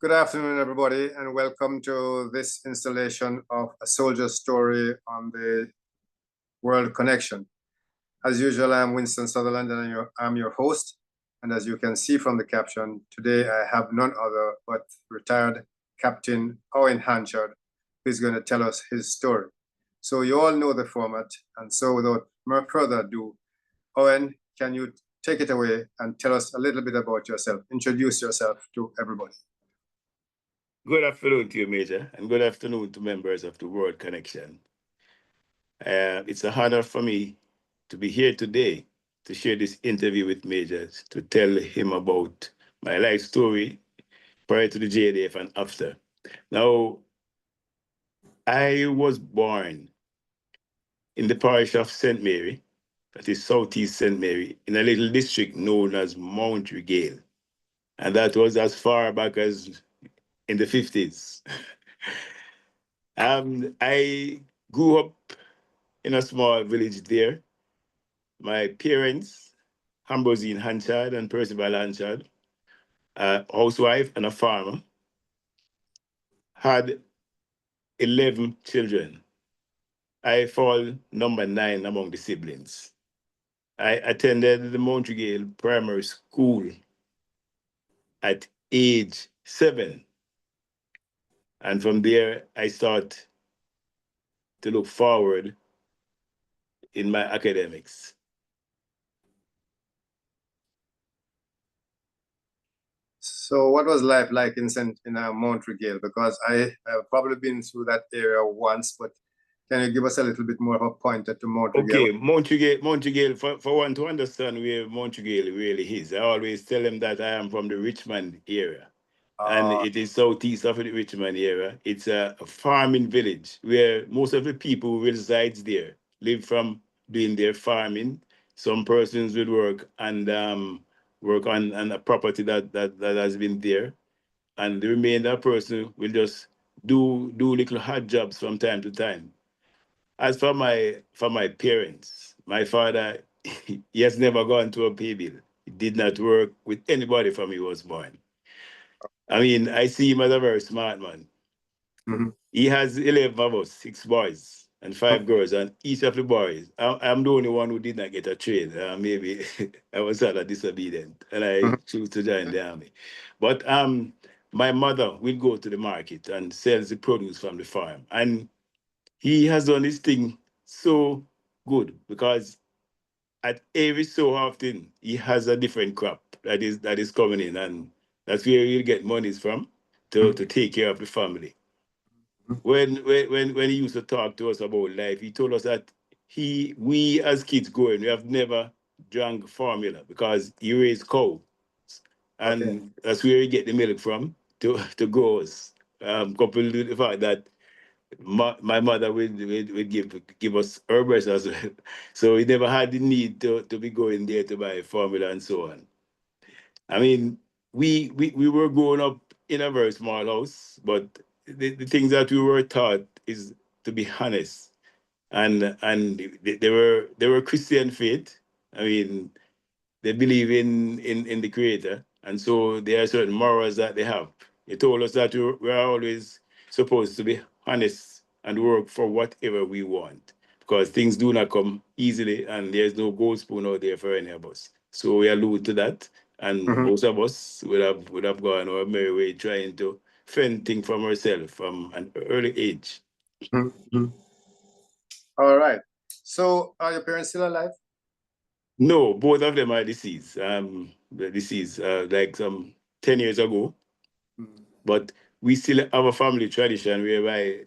Good afternoon, everybody, and welcome to this installation of A Soldier's Story on the World Connection. As usual, I'm Winston Sutherland, and I'm your host. And as you can see from the caption, today I have none other but retired Captain Owen Hanchard, who's going to tell us his story. So you all know the format, and so without more further ado, Owen, can you take it away and tell us a little bit about yourself? Introduce yourself to everybody. Good afternoon to you, Major, and good afternoon to members of the World Connection. It's an honor for me to be here today to share this interview with Major, to tell him about my life story prior to the JDF and after. Now, I was born in the parish of St. Mary, that is Southeast St. Mary, in a little district known as Mount Regale. And that was as far back as in the 50s. I grew up in a small village there. My parents, Ambrosine Hanchard and Percival Hanchard, a housewife and a farmer, had 11 children. I fall number 9 among the siblings. I attended the Montreal Primary School at age 7. And from there, I start to look forward in my academics. So what was life like in Montreal? Because I have probably been through that area once, but can you give us a little bit more of a pointer to Montreal? Okay, Montreal, for one to understand where Montreal really is, I always tell them that I am from the Richmond area. And Uh, it is southeast of the Richmond area. It's a farming village where most of the people who resides there live from doing their farming. Some persons will work on a property that has been there, and the remainder person will just do little hard jobs from time to time. As for my parents, my father, he has never gone to a pay bill. He did not work with anybody from he was born. I mean, I see him as a very smart man. mhm. He has 11 of us, 6 boys and 5 girls, and each of the boys, I'm the only one who did not get a trade. Maybe I was sort of disobedient, and I Mhm. choose to join the army. But my mother will go to the market and sells the produce from the farm, and he has done this thing so good because at every so often he has a different crop that is coming in, and that's where he'll get monies from to take care of the family. When he used to talk to us about life, he told us that we as kids growing, we have never drank formula because he raised cow, Okay. and that's where he get the milk from to grow us. Coupled with the fact that my mother would give us her breast as well. So we never had the need to be going there to buy formula and so on. I mean, we were growing up in a very small house, but the things that we were taught is to be honest. And they were Christian faith. I mean, they believe in the creator, and so there are certain morals that they have. They told us that we're always supposed to be honest and work for whatever we want, because things do not come easily, and there's no gold spoon out there for any of us. So we allude to that, and Mhm. most of us would have gone our merry way trying to fend things from ourselves from an early age. Mhm. Mhm. All right. So are your parents still alive? No, both of them are deceased. They're deceased like some 10 years ago. Mhm. But we still have a family tradition whereby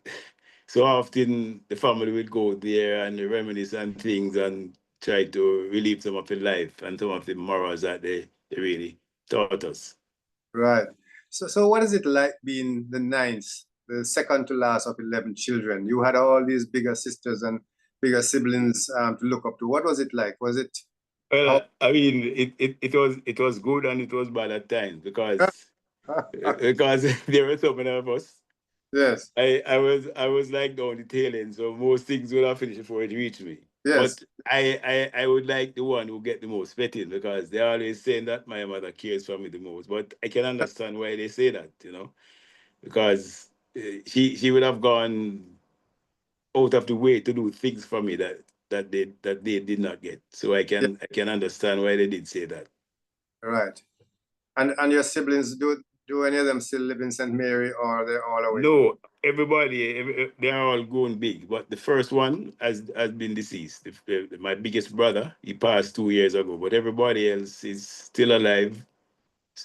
so often the family would go there and reminisce on things and try to relive some of the life and some of the morals that they really taught us. Right. So what is it like being the ninth, the second to last of 11 children? You had all these bigger sisters and bigger siblings to look up to. What was it like? Was it how? I mean, it was good and it was bad at times because there were so many of us. Yes. I was like down the tail end, so most things would have finished before it reached me. Yes. But I would like the one who get the most petting because they're always saying that my mother cares for me the most. But I can understand why they say that, because she would have gone out of the way to do things for me that they did not get. So Yeah. I can understand why they did say that. Right. And your siblings, do any of them still live in St. Mary, or they're all away? No, they are all grown big, but the first one has been deceased. My biggest brother, he passed 2 years ago, but everybody else is still alive,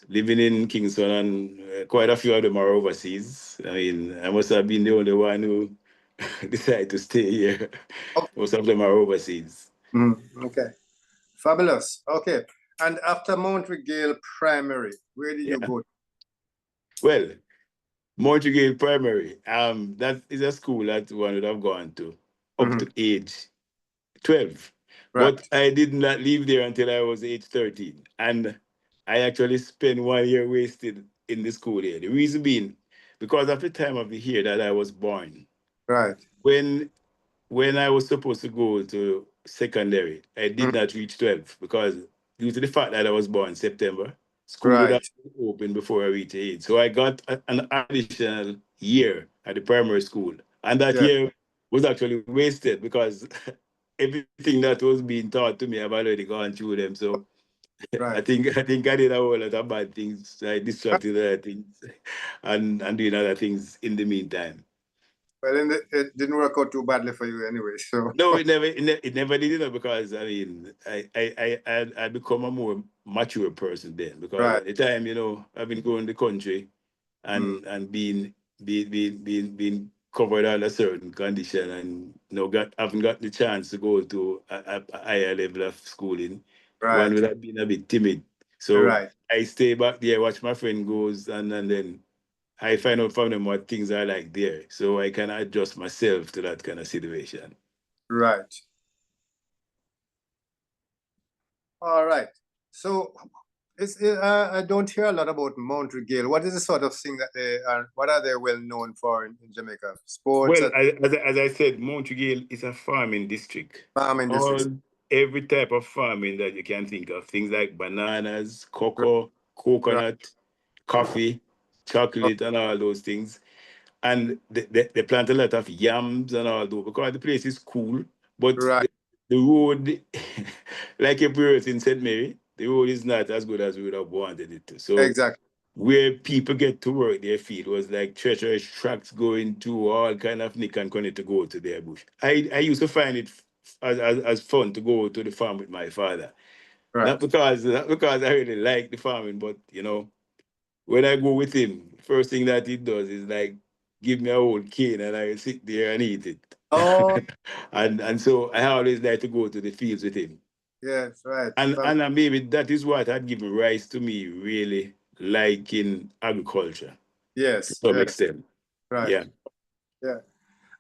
living in Kingston, and quite a few of them are overseas. I mean, I must have been the only one who decided to stay here. Okay. Most of them are overseas. Okay. Fabulous. Okay. And after Montreal Primary, where did you Yeah. go? Well, Montreal Primary, that is a school that one would have gone to up Mhm. to age 12. But Right. I did not leave there until I was age 13. And I actually spent 1 year wasted in the school there. The reason being, because of the time of the year that I was born. Right. When when I was supposed to go to secondary, I did Mhm. not reach 12 because due to the fact that I was born in September, school would have Right. opened before I reached age. So I got an additional year at the primary school. And that Yeah. year was actually wasted because everything that was being taught to me, I've already gone through them. So Right. I think I did a whole lot of bad things. I distracted other things and doing other things in the meantime. Well, it didn't work out too badly for you anyway. So, No, it never did, because I mean, I become a more mature person then, because right. at the time, I've been going the country Mm. and being covered under certain condition, and haven't got the chance to go to a higher level of schooling. One Right. would have been a bit timid. So Right. I stay back there, watch my friend goes, and then I find out from them what things are like there. So I can adjust myself to that kind of situation. Right. All right. So, I don't hear a lot about Montreal. What is the sort of thing that they are? What are they well known for in Jamaica? Sports, Well, as I said, Montreal is a farming district. farming All districts. Every type of farming that you can think of, things like bananas, Right. cocoa, Right. coconut, coffee, chocolate, and all those things. And they plant a lot of yams and all those because the place is cool. But Right. the road, like everywhere else in St. Mary, the road is not as good as we would have wanted it to. So Exactly. where people get to work their field was like treacherous tracks going to all kind of nick and cranny to go to their bush. I used to find it as fun to go to the farm with my father. Right. Not because I really like the farming, but when I go with him, first thing that he does is like give me a whole cane and I sit there and eat it. Oh, and so I always like to go to the fields with him. yes. Right. And maybe that is what had given rise to me really liking agriculture to Yes. some Yes. extent. Right. Yeah. Yeah.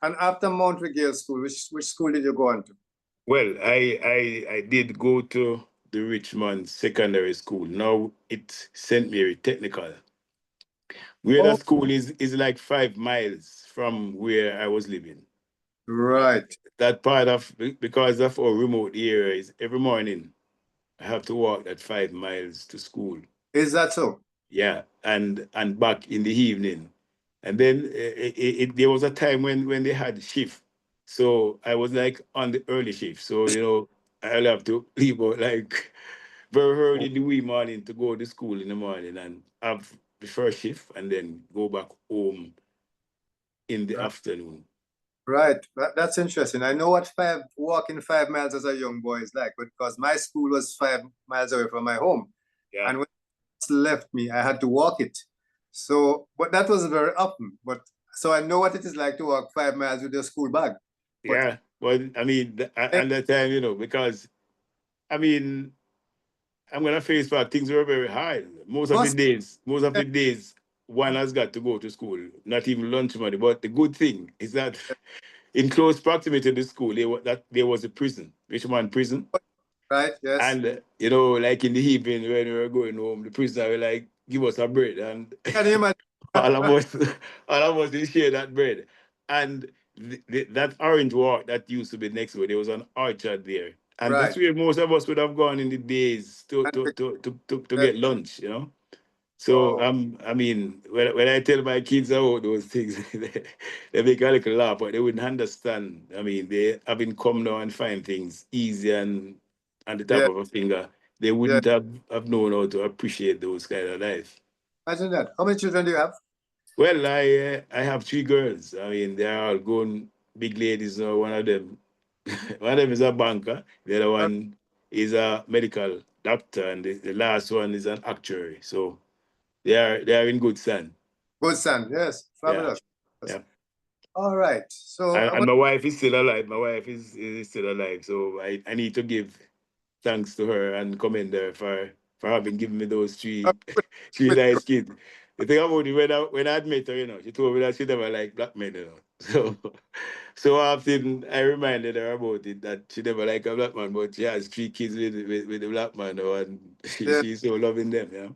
And after Montreal School, which school did you go on to? Well, I did go to the Richmond Secondary School. Now it's St. Mary Technical. Where Oh, that school is like 5 miles from where I was living. right. That part of because of our remote area is every morning I have to walk that 5 miles to school. Is that so? Yeah, and back in the evening. And then there was a time when they had shift. So I was like on the early shift. So, I'll have to leave out like very early in the wee morning to go to school in the morning and have the first shift and then go back home in the Right. afternoon. Right. That's interesting. I know what walking 5 miles as a young boy is like, because my school was 5 miles away from my home. Yeah. And when it left me, I had to walk it. So, but that was very often. But so I know what it is like to walk 5 miles with your school bag. But Yeah. Well, I mean, eh, at that time, because I mean, I'm gonna face fact things were very hard. must Most of the days, one has got to go to school, not even lunch money. But the good thing is that in close proximity to the school, that there was a prison, Richmond prison, right? Yes. and like in the evening when we were going home, the prisoner will like give us a bread, and Can you imagine? all of us, all of us did share that bread, and that orange walk that used to be next door, there was an orchard there. And Right. that's where most of us would have gone in the days And to get lunch, you know. So oh, I mean, when I tell my kids about those things, they make a little laugh, but they wouldn't understand. I mean, they having come now and find things easy and on the top yeah, of a finger, they yeah. wouldn't have known how to appreciate those kind of life. Imagine that. How many children do you have? Well, I have three girls. I mean, they're all grown big ladies now. One of them, one of them is a banker. The other Uh, one is a medical doctor, and the last one is an actuary. So they are in good stand. Good son. Yes. Yeah, Fabulous. yeah. All right. So And, I and want my wife is still alive. My wife is still alive. So I need to give thanks to her and commend her for having given me those uh, three with you. nice kids. The thing about it, when I met her, she told me that she never liked black men. So often I reminded her about it that she never liked a black man, but she has three kids with a black man, and Yeah. she's so loving them. Yeah.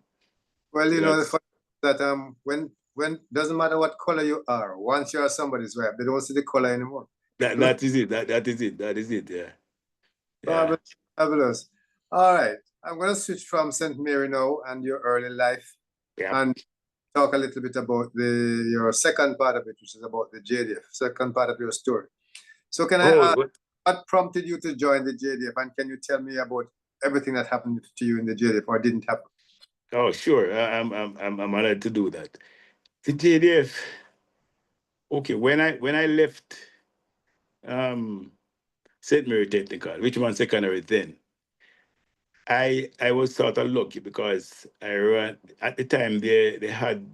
Well, So the that's fact that when doesn't matter what color you are, once you are somebody's wife, they don't see the color anymore. that is it. That is it. That is it. Yeah. Yeah. Fabulous. Fabulous. All right. I'm going to switch from St. Mary now and your early life Yeah. and talk a little bit about your second part of it, which is about the JDF, second part of your story. So can I Oh, ask what prompted you to join the JDF, and can you tell me about everything that happened to you in the JDF or didn't happen? oh, sure. I'm honored to do that. The JDF. Okay, when I left um St. Mary Technical, which was secondary then, I was sort of lucky because I ran at the time they had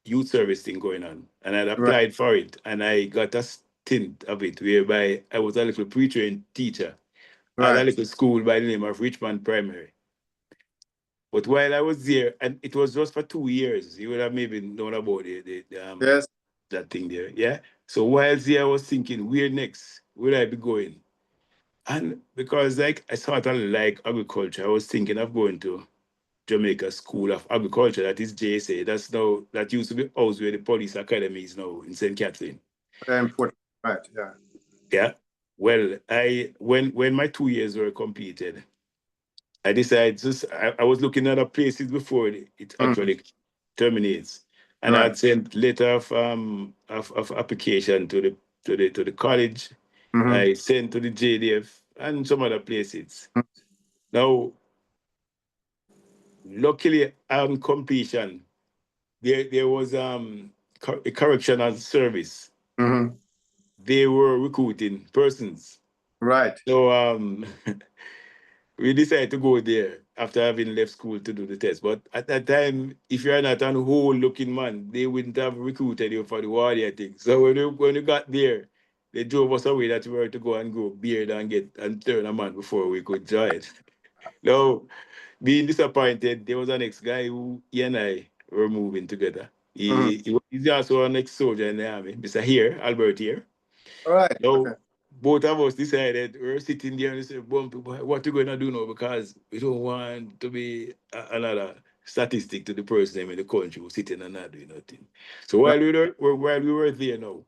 youth service thing going on, and I'd Right, applied for it, and I got a stint of it whereby I was a little pre-trained teacher at a right. little school by the name of Richmond Primary. But while I was there, and it was just for 2 years, you would have maybe known about Yes. that thing there, yeah. So while there, I was thinking, where next will I be going? And because like I sort of like agriculture, I was thinking of going to Jamaica School of Agriculture, that is JSA. That used to be housed where the police academy is now in St. Catherine. Very important. Right. Yeah. Yeah. Well, when my 2 years were completed, I decided I was looking at other places before it Mhm. actually terminates. And I Right. had sent letter of application to the college. Hmm. I sent to the JDF and some other places. Now, luckily, on completion, there was a correctional service. Hmm. They were recruiting persons. Right. So we decided to go there after having left school to do the test. But at that time, if you're not an whole looking man, they wouldn't have recruited you for the warrior thing. So when we got there, they drove us away that we were to go and grow beard and turn a man before we could join. Now, being disappointed, there was an ex-guy who he and I were moving together. Hmm. He's also an ex-soldier in the army, Mr. Here, Albert here. All right. Okay. So both of us decided we were sitting there and said, Bumpy, what you gonna do now? Because we don't want to be another statistic to the person in the country who's sitting and not doing nothing. So Right. while we were there now,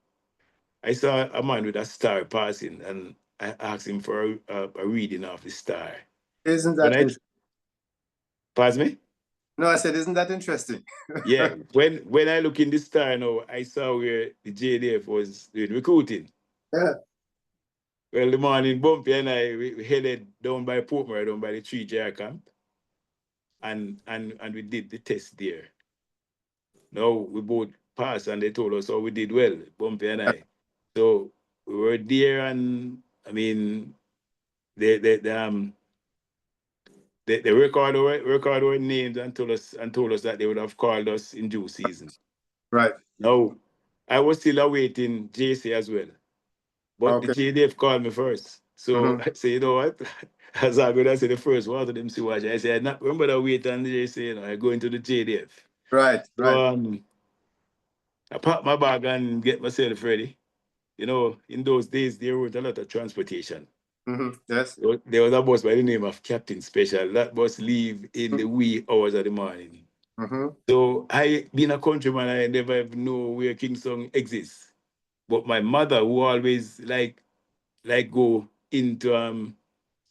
I saw a man with a star passing, and I asked him for a reading of the star. Isn't When that I interesting? pass me, No, I said, isn't that interesting? yeah. When I look in the star now, I saw where the JDF was doing recruiting. Yeah. Well, the morning Bumpy and we headed down by Portmore, down by the 3 JR camp, and we did the test there. Now we both passed, and they told us how we did well, Bumpy and I. So we were there, and I mean, they record our names and told us that they would have called us in due season. Right. Now I was still awaiting JC as well. But the Okay. JDF called me first. So Hmm. I say, you know what? As I go, I say the first one of them see watch. I say, I not remember that wait and they say, I go into the JDF. Right. Right. So I pack my bag and get myself ready. In those days there was a lot of transportation. Hmm. Yes. There was a bus by the name of Captain Special. That bus leave in the wee hours of the morning. Hmm. So I, being a countryman, I never even know where Kingston exists. But my mother, who always like go into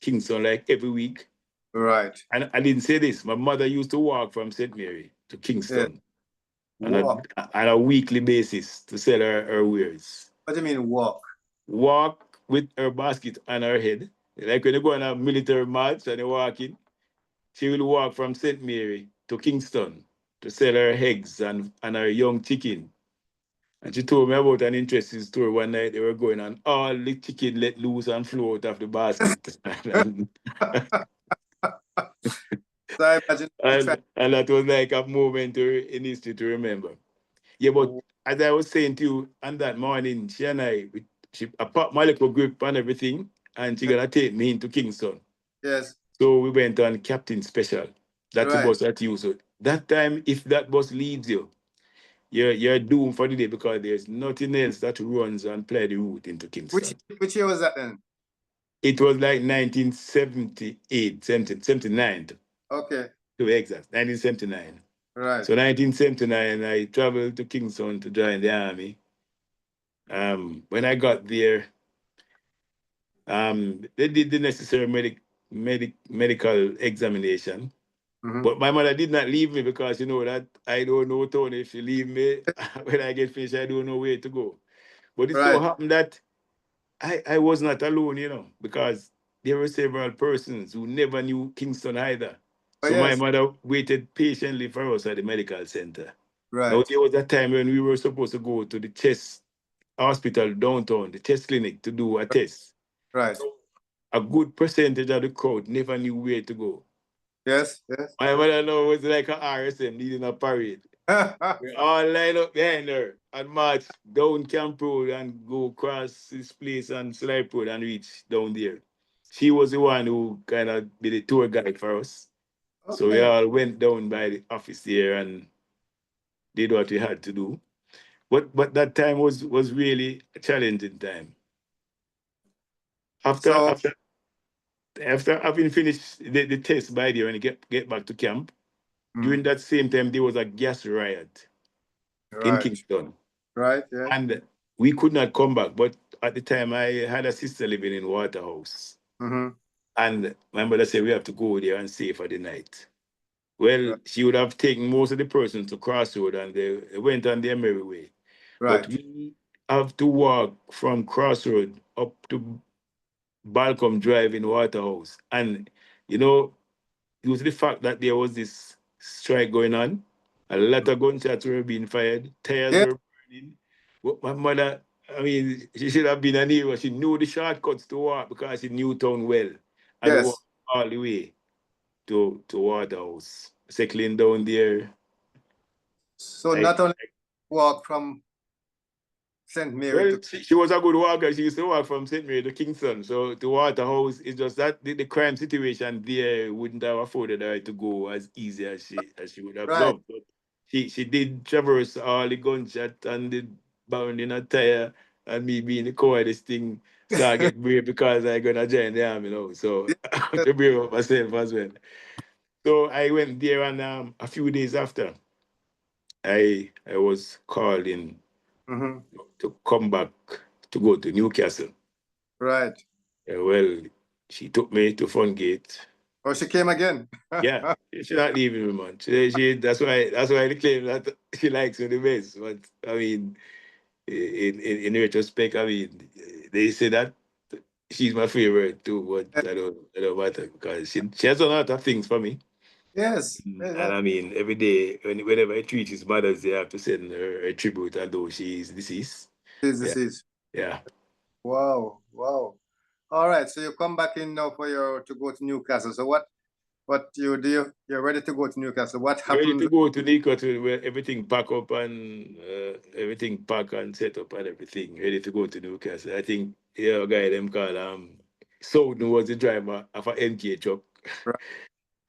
Kingston like every week. Right. And I didn't say this. My mother used to walk from St. Mary to Yeah. Kingston Walk. on a weekly basis to sell her wares. What do you mean walk? Walk with her basket on her head. Like when you go on a military march and you're walking, she will walk from St. Mary to Kingston to sell her eggs and her young chicken. And she told me about an interesting story one night. They were going and all the chicken let loose and flew out of the basket. and, So I imagine you try. and that was like a moment in history to remember. Yeah, but as I was saying to you, on that morning, she and I packed my little grip and everything, and she gonna take me into Kingston. Yes. So we went on Captain Special. That's the Right. bus that you use. So that time, if that bus leaves you, you're doomed for the day because there's nothing else that runs and play the route into Which Kingston. which year was that then? It was like 1978, 79 Okay. to be exact, 1979. Right. So 1979, I traveled to Kingston to join the army. When I got there, they did the necessary medical examination. Mm-hmm. But my mother did not leave me because you know that I don't know Tony. If she leave me, when I get finished, I don't know where to go. But it so Right. happened that I was not alone, because there were several persons who never knew Kingston either. Oh So my yes. mother waited patiently for us at the medical center. Now Right. there was a time when we were supposed to go to the chest hospital downtown, the chest clinic, to do a test. Right. A good percentage of the crowd never knew where to go. Yes. Yes. My mother know was like a RSM leading a parade. We all line up behind her and march down Camp Road and go across this place and Slide Road and reach down there. She was the one who kind of be the tour guide for us. So we Okay. all went down by the office there and did what we had to do. But that time was really a challenging time. After So after after having finished the test by there and get back to camp, during that same time there was a gas riot in right. Kingston. Right. Yeah. And we could not come back. But at the time, I had a sister living in Waterhouse. Mm-hmm. And my mother said, we have to go there and stay for the night. Well, Right. she would have taken most of the persons to Crossroad and they went on their merry way. But Right. we have to walk from Crossroad up to Balcom Drive in Waterhouse. And, you know, due to the fact that there was this strike going on, a lot of gunshots were being fired, tires Yes. were burning. But my mother, I mean, she should have been an hero. She knew the shortcuts to walk because she knew town well and walked Yes. all the way to Waterhouse. Settling down there, So I not only walk from St. Mary well, to she was a good walker. She used to walk from St. Mary to Kingston. So to Waterhouse, it's just that the crime situation there wouldn't have afforded her to go as easy as she would have right. loved. But she did traverse all the gunshot and the bound in a tire and me being the quietest thing. So I get brave because I gonna join the army now. So I have to brave up myself as well. So I went there and a few days after I was called in Mm-hmm. to come back to go to Newcastle. Right. Well, she took me to Gate. Oh, she came again. Yeah, she's not leaving me, man. That's why they claim that she likes me the best. But I mean, in retrospect, I mean, they say that she's my favorite too. But I don't matter because she has a lot of things for me. Yes. And I mean, every day whenever I treat his mothers, they have to send her a tribute, although she is deceased. Yeah, This. yeah. Wow. Wow. All right. So you come back in now for your to go to Newcastle. So what you do? You're ready to go to Newcastle. What Ready to happened? go to Newcastle where everything pack up and everything pack and set up and everything. Ready to go to Newcastle. I think a guy them called Souden was the driver of an NK truck Right.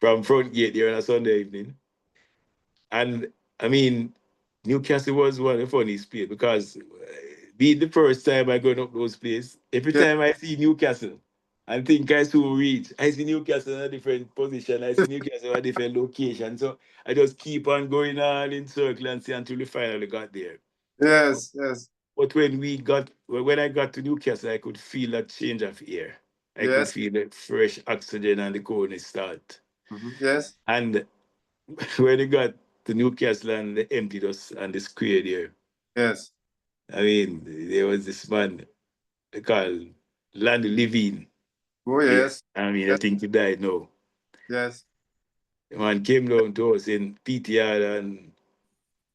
from front gate there on a Sunday evening. And I mean, Newcastle was one of the funniest places because being the first time I going up those places, every Yeah. time I see Newcastle and think I soon reach, I see Newcastle in a different position, I see Newcastle in a different location. So I just keep on going on in circle and see until we finally got there. Yes. Yes. But when I got to Newcastle, I could feel that change of air. I could Yes. feel the fresh oxygen and the coldness start. Yes. And when I got to Newcastle and the empty dust and the square there, Yes. I mean, there was this man called Landy Levine. Oh, yes. I mean, I Yes. think he died now. Yes. The man came down to us in PTR and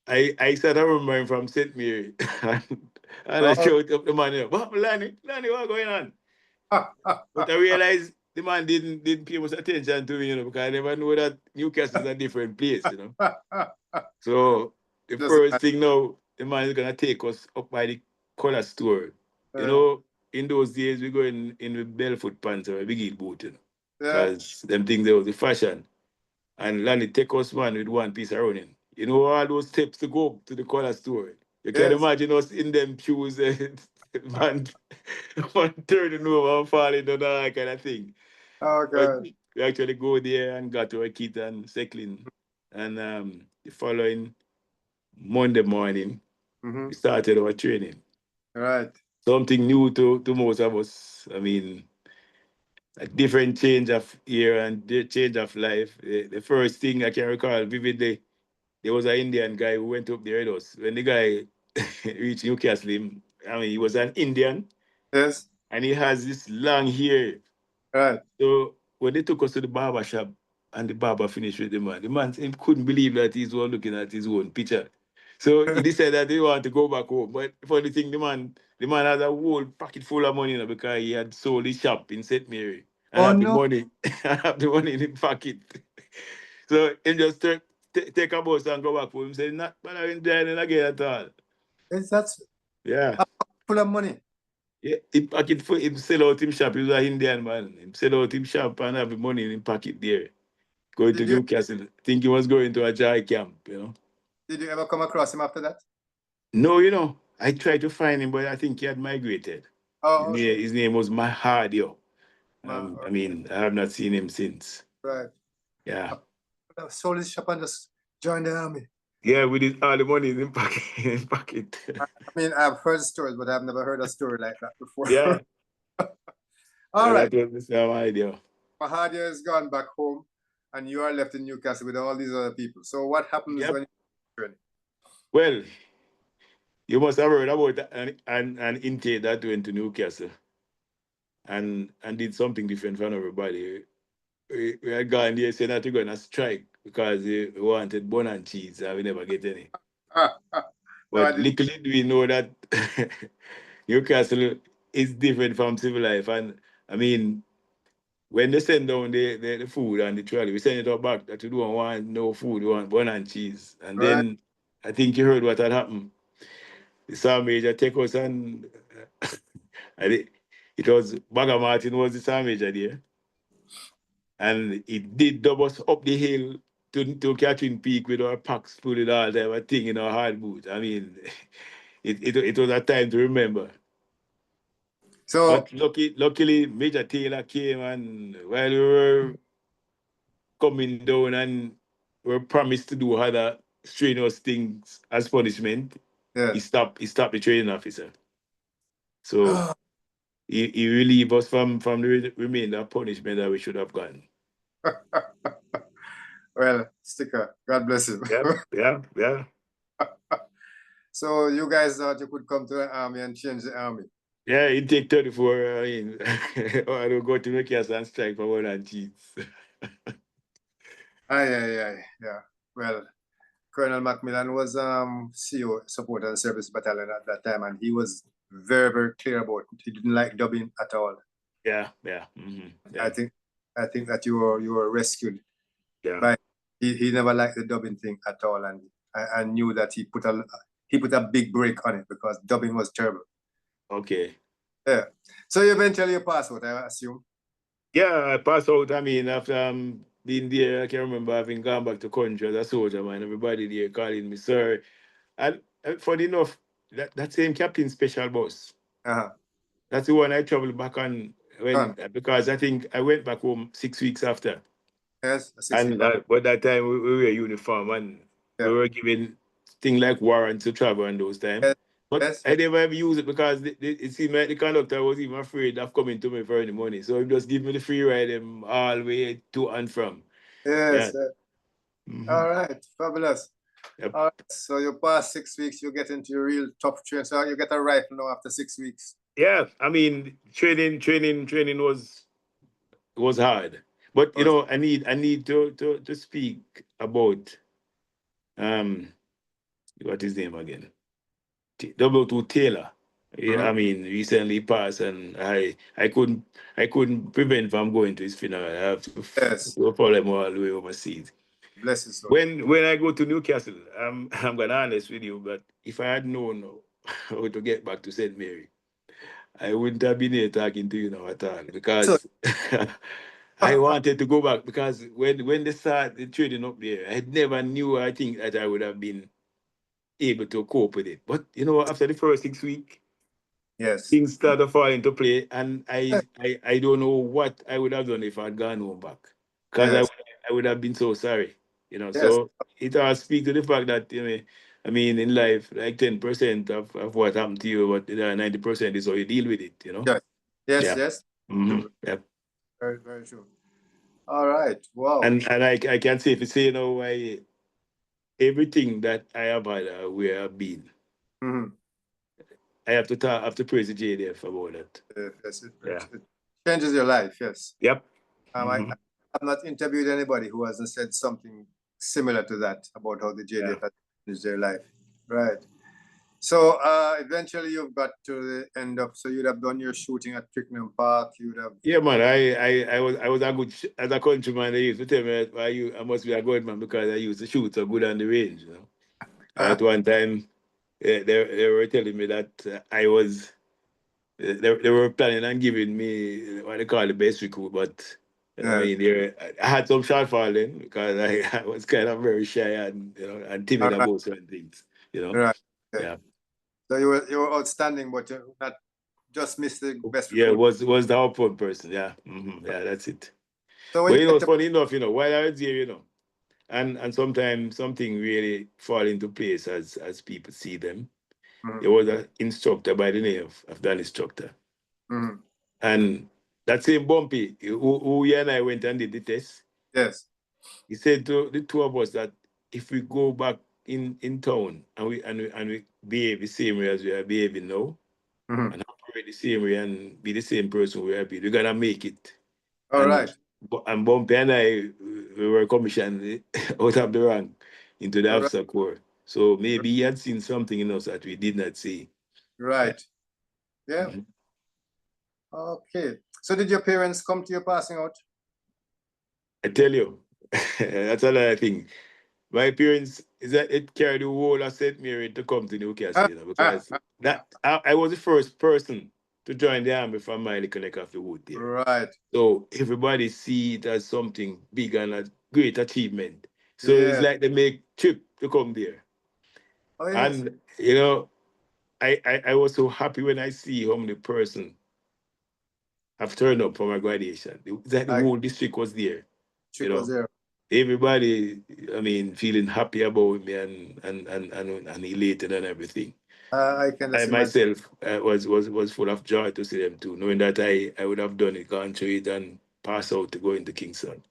I started remembering from St. Mary. and I Oh. showed up the man there. What, Lanny, what's going on? But I realized the man didn't pay much attention to me, because I never knew that Newcastle is a different place, So the Just, first thing now, the man is gonna take us up by the color store. uh, In those days we go in with barefoot pants or a big heel boot, yeah. because them things there was the fashion. And Lanny take us one with one piece of running. All those steps to go to the color store. You can Yes. imagine us in them shoes, man, man turning over and falling down, that kind of thing. Oh, But God. we actually go there and got our kit and cycling. And the following Monday morning, Mm-hmm. we started our training. Right. Something new to most of us. I mean, a different change of year and change of life. The first thing I can recall vividly, there was an Indian guy who went up there with us. When the guy reached Newcastle, I mean, he was an Indian Yes. and he has this long hair. Right. So when they took us to the barber shop and the barber finished with the man he couldn't believe that he's one looking at his own picture. So he decided that he wanted to go back home. But funny thing, the man has a whole pocket full of money, because he had sold his shop in St. Mary and Oh, have the no. money, and have the money in his pocket. So he just take a bus and go back home. He said, not bothering dining again at all. Is that Yeah. full of money? Yeah, him pocket full, him sell out him shop. He was an Indian man. Him sell out him shop and have the money in his pocket there. Going to Did you Newcastle, think he was going to a Jai camp. did you ever come across him after that? No, I tried to find him, but I think he had migrated. His Oh, name, okay. his name was Mahadio. Ma, I mean, I have not seen him since. right. Yeah. Sold his shop and just joined the army. Yeah, with all the money in his pocket. In his pocket. I mean, I've heard stories, but I've never heard a story like that before. Yeah. All right. That was the same idea. Mahadia has gone back home, and you are left in Newcastle with all these other people. So what happens Yep. when you Well, you must have heard about an intake that went to Newcastle and did something different from everybody. We had gone there saying that we're going to strike because we wanted bun and cheese and we never get any. No, I But didn't. luckily we know that Newcastle is different from civil life. And I mean, when they send down the food and the trolley, we send it up back that we don't want no food, we want bun and cheese. And Right. then I think you heard what had happened. The Sergeant Major take us and, and it was Bagger Martin was the Sergeant Major there. And it did dub us up the hill to Catherine Peak with our packs full of all type of thing in our hard boots. I mean, it was a time to remember. So But luckily, Major Taylor came and while we were coming down and were promised to do other strenuous things as punishment, he yes. stopped the training officer. So he relieved us from the remainder of punishment that we should have gotten. Well, sticker. God bless him. Yeah. So you guys thought you could come to the army and change the army. Yeah, it take 34. I mean, I don't go to Newcastle and strike for one and cheese. Yeah. Well, Colonel Macmillan was CO support and service battalion at that time, and he was very, very clear about it. He didn't like dubbing at all. Yeah. Mm-hmm. I think that you were rescued. Yeah. But he never liked the dubbing thing at all, and I knew that he put a big break on it because dubbing was terrible. Okay. Yeah. So eventually you pass out, I assume. Yeah, I passed out. I mean, after being there, I can remember having gone back to country as a soldier, man. Everybody there calling me sir. And funny enough, that same captain special bus. Uh-huh. That's the one I traveled back on because I think I went back home 6 weeks after. Yes, And but that time we were uniform and we yeah. were given things like warrants to travel in those times. Yes. But Yes. I never ever use it because it seemed like the conductor was even afraid of coming to me for any money. So he just give me the free ride all the way to and from. Yeah. Yes. Hmm. All right. Fabulous. Yep. All right. So you pass 6 weeks, you get into your real tough train. So you get a rifle now after 6 weeks. Yeah. I mean, training was hard. But you Was know, I need to speak about um what is his name again? W2 Taylor. Yeah, Mhm. I mean, recently passed, and I couldn't prevent from going to his funeral. I have to Yes. follow him all the way overseas. Bless his soul. When I go to Newcastle, I'm gonna honest with you, but if I had known how to get back to St. Mary, I wouldn't have been here talking to you now at all So because I wanted to go back because when they started trading up there, I never knew. I think that I would have been able to cope with it. But you know, after the first 6 weeks, yes. things started to fall into play, and I don't know what I would have done if I'd gone home back, because Yes. I would have been so sorry, you know. Yes. So it all speaks to the fact that, you know, I mean, in life, like 10% of what happened to you, but 90% is how you deal with it, you know. Yes. Yes. Yeah. Yes. Hmm. True. Yeah. Very, very true. All right. Wow. And I can safely say, you know, everything that I have had, where I've been, Mhm. I have to praise the JDF about that. Yes. Yeah. It changes your life. Yes. Yep. I Hmm. have not interviewed anybody who hasn't said something similar to that about how the Yeah. JDF has changed their life. Right. So eventually you've got to the end of, so you'd have done your shooting at Twickenham Park. You'd have, Yeah, man. I was a good as a countryman. They used to tell me that I must be a good man because I used to shoot so good on the range. You know, at one time, they were telling me that I was they were planning on giving me what they call the best recruit, but I yes. mean, I had some shortfall then because I was kind of very shy and, you know, and All timid right. about certain things. You know, Right. Okay. yeah, So you were outstanding, but you not just missed the best yeah. recruit. Was the upward person. Yeah, yeah. That's it. So when But you you know, get to, funny enough, you know, while I was here, you know. And sometimes something really fall into place as people see them. mhm, There was an instructor by the name of that instructor. mhm. And that same Bumpy, who you and I went and did the test, Yes. he said to the two of us that if we go back in town and we behave the same way as we are behaving now, Mhm. and operate the same way and be the same person we are being, we're gonna make it. All And right. and Bumpy and I, we were commissioned out of the rank into the All right. officer corps. So maybe he had seen something in us that we did not see. Yeah. Right. Yeah. Mhm. Okay. So did your parents come to your passing out? I tell you, that's another thing. My parents is that it carried the whole of St. Mary to come to Newcastle, Ah, you know, ah, because ah. that I was the first person to join the army from my little neck of the wood there. Right. So everybody see it as something big and a great achievement. So it's Yeah. like they make trip to come there. Oh yes. And you know, I was so happy when I see how many person have turned up for my graduation. That the I whole district was there, you trick was know. there. Everybody, I mean, feeling happy about me and elated and everything. I can I just imagine. myself was full of joy to see them too, knowing that I would have done it, gone through it, and pass out to go into Kingston.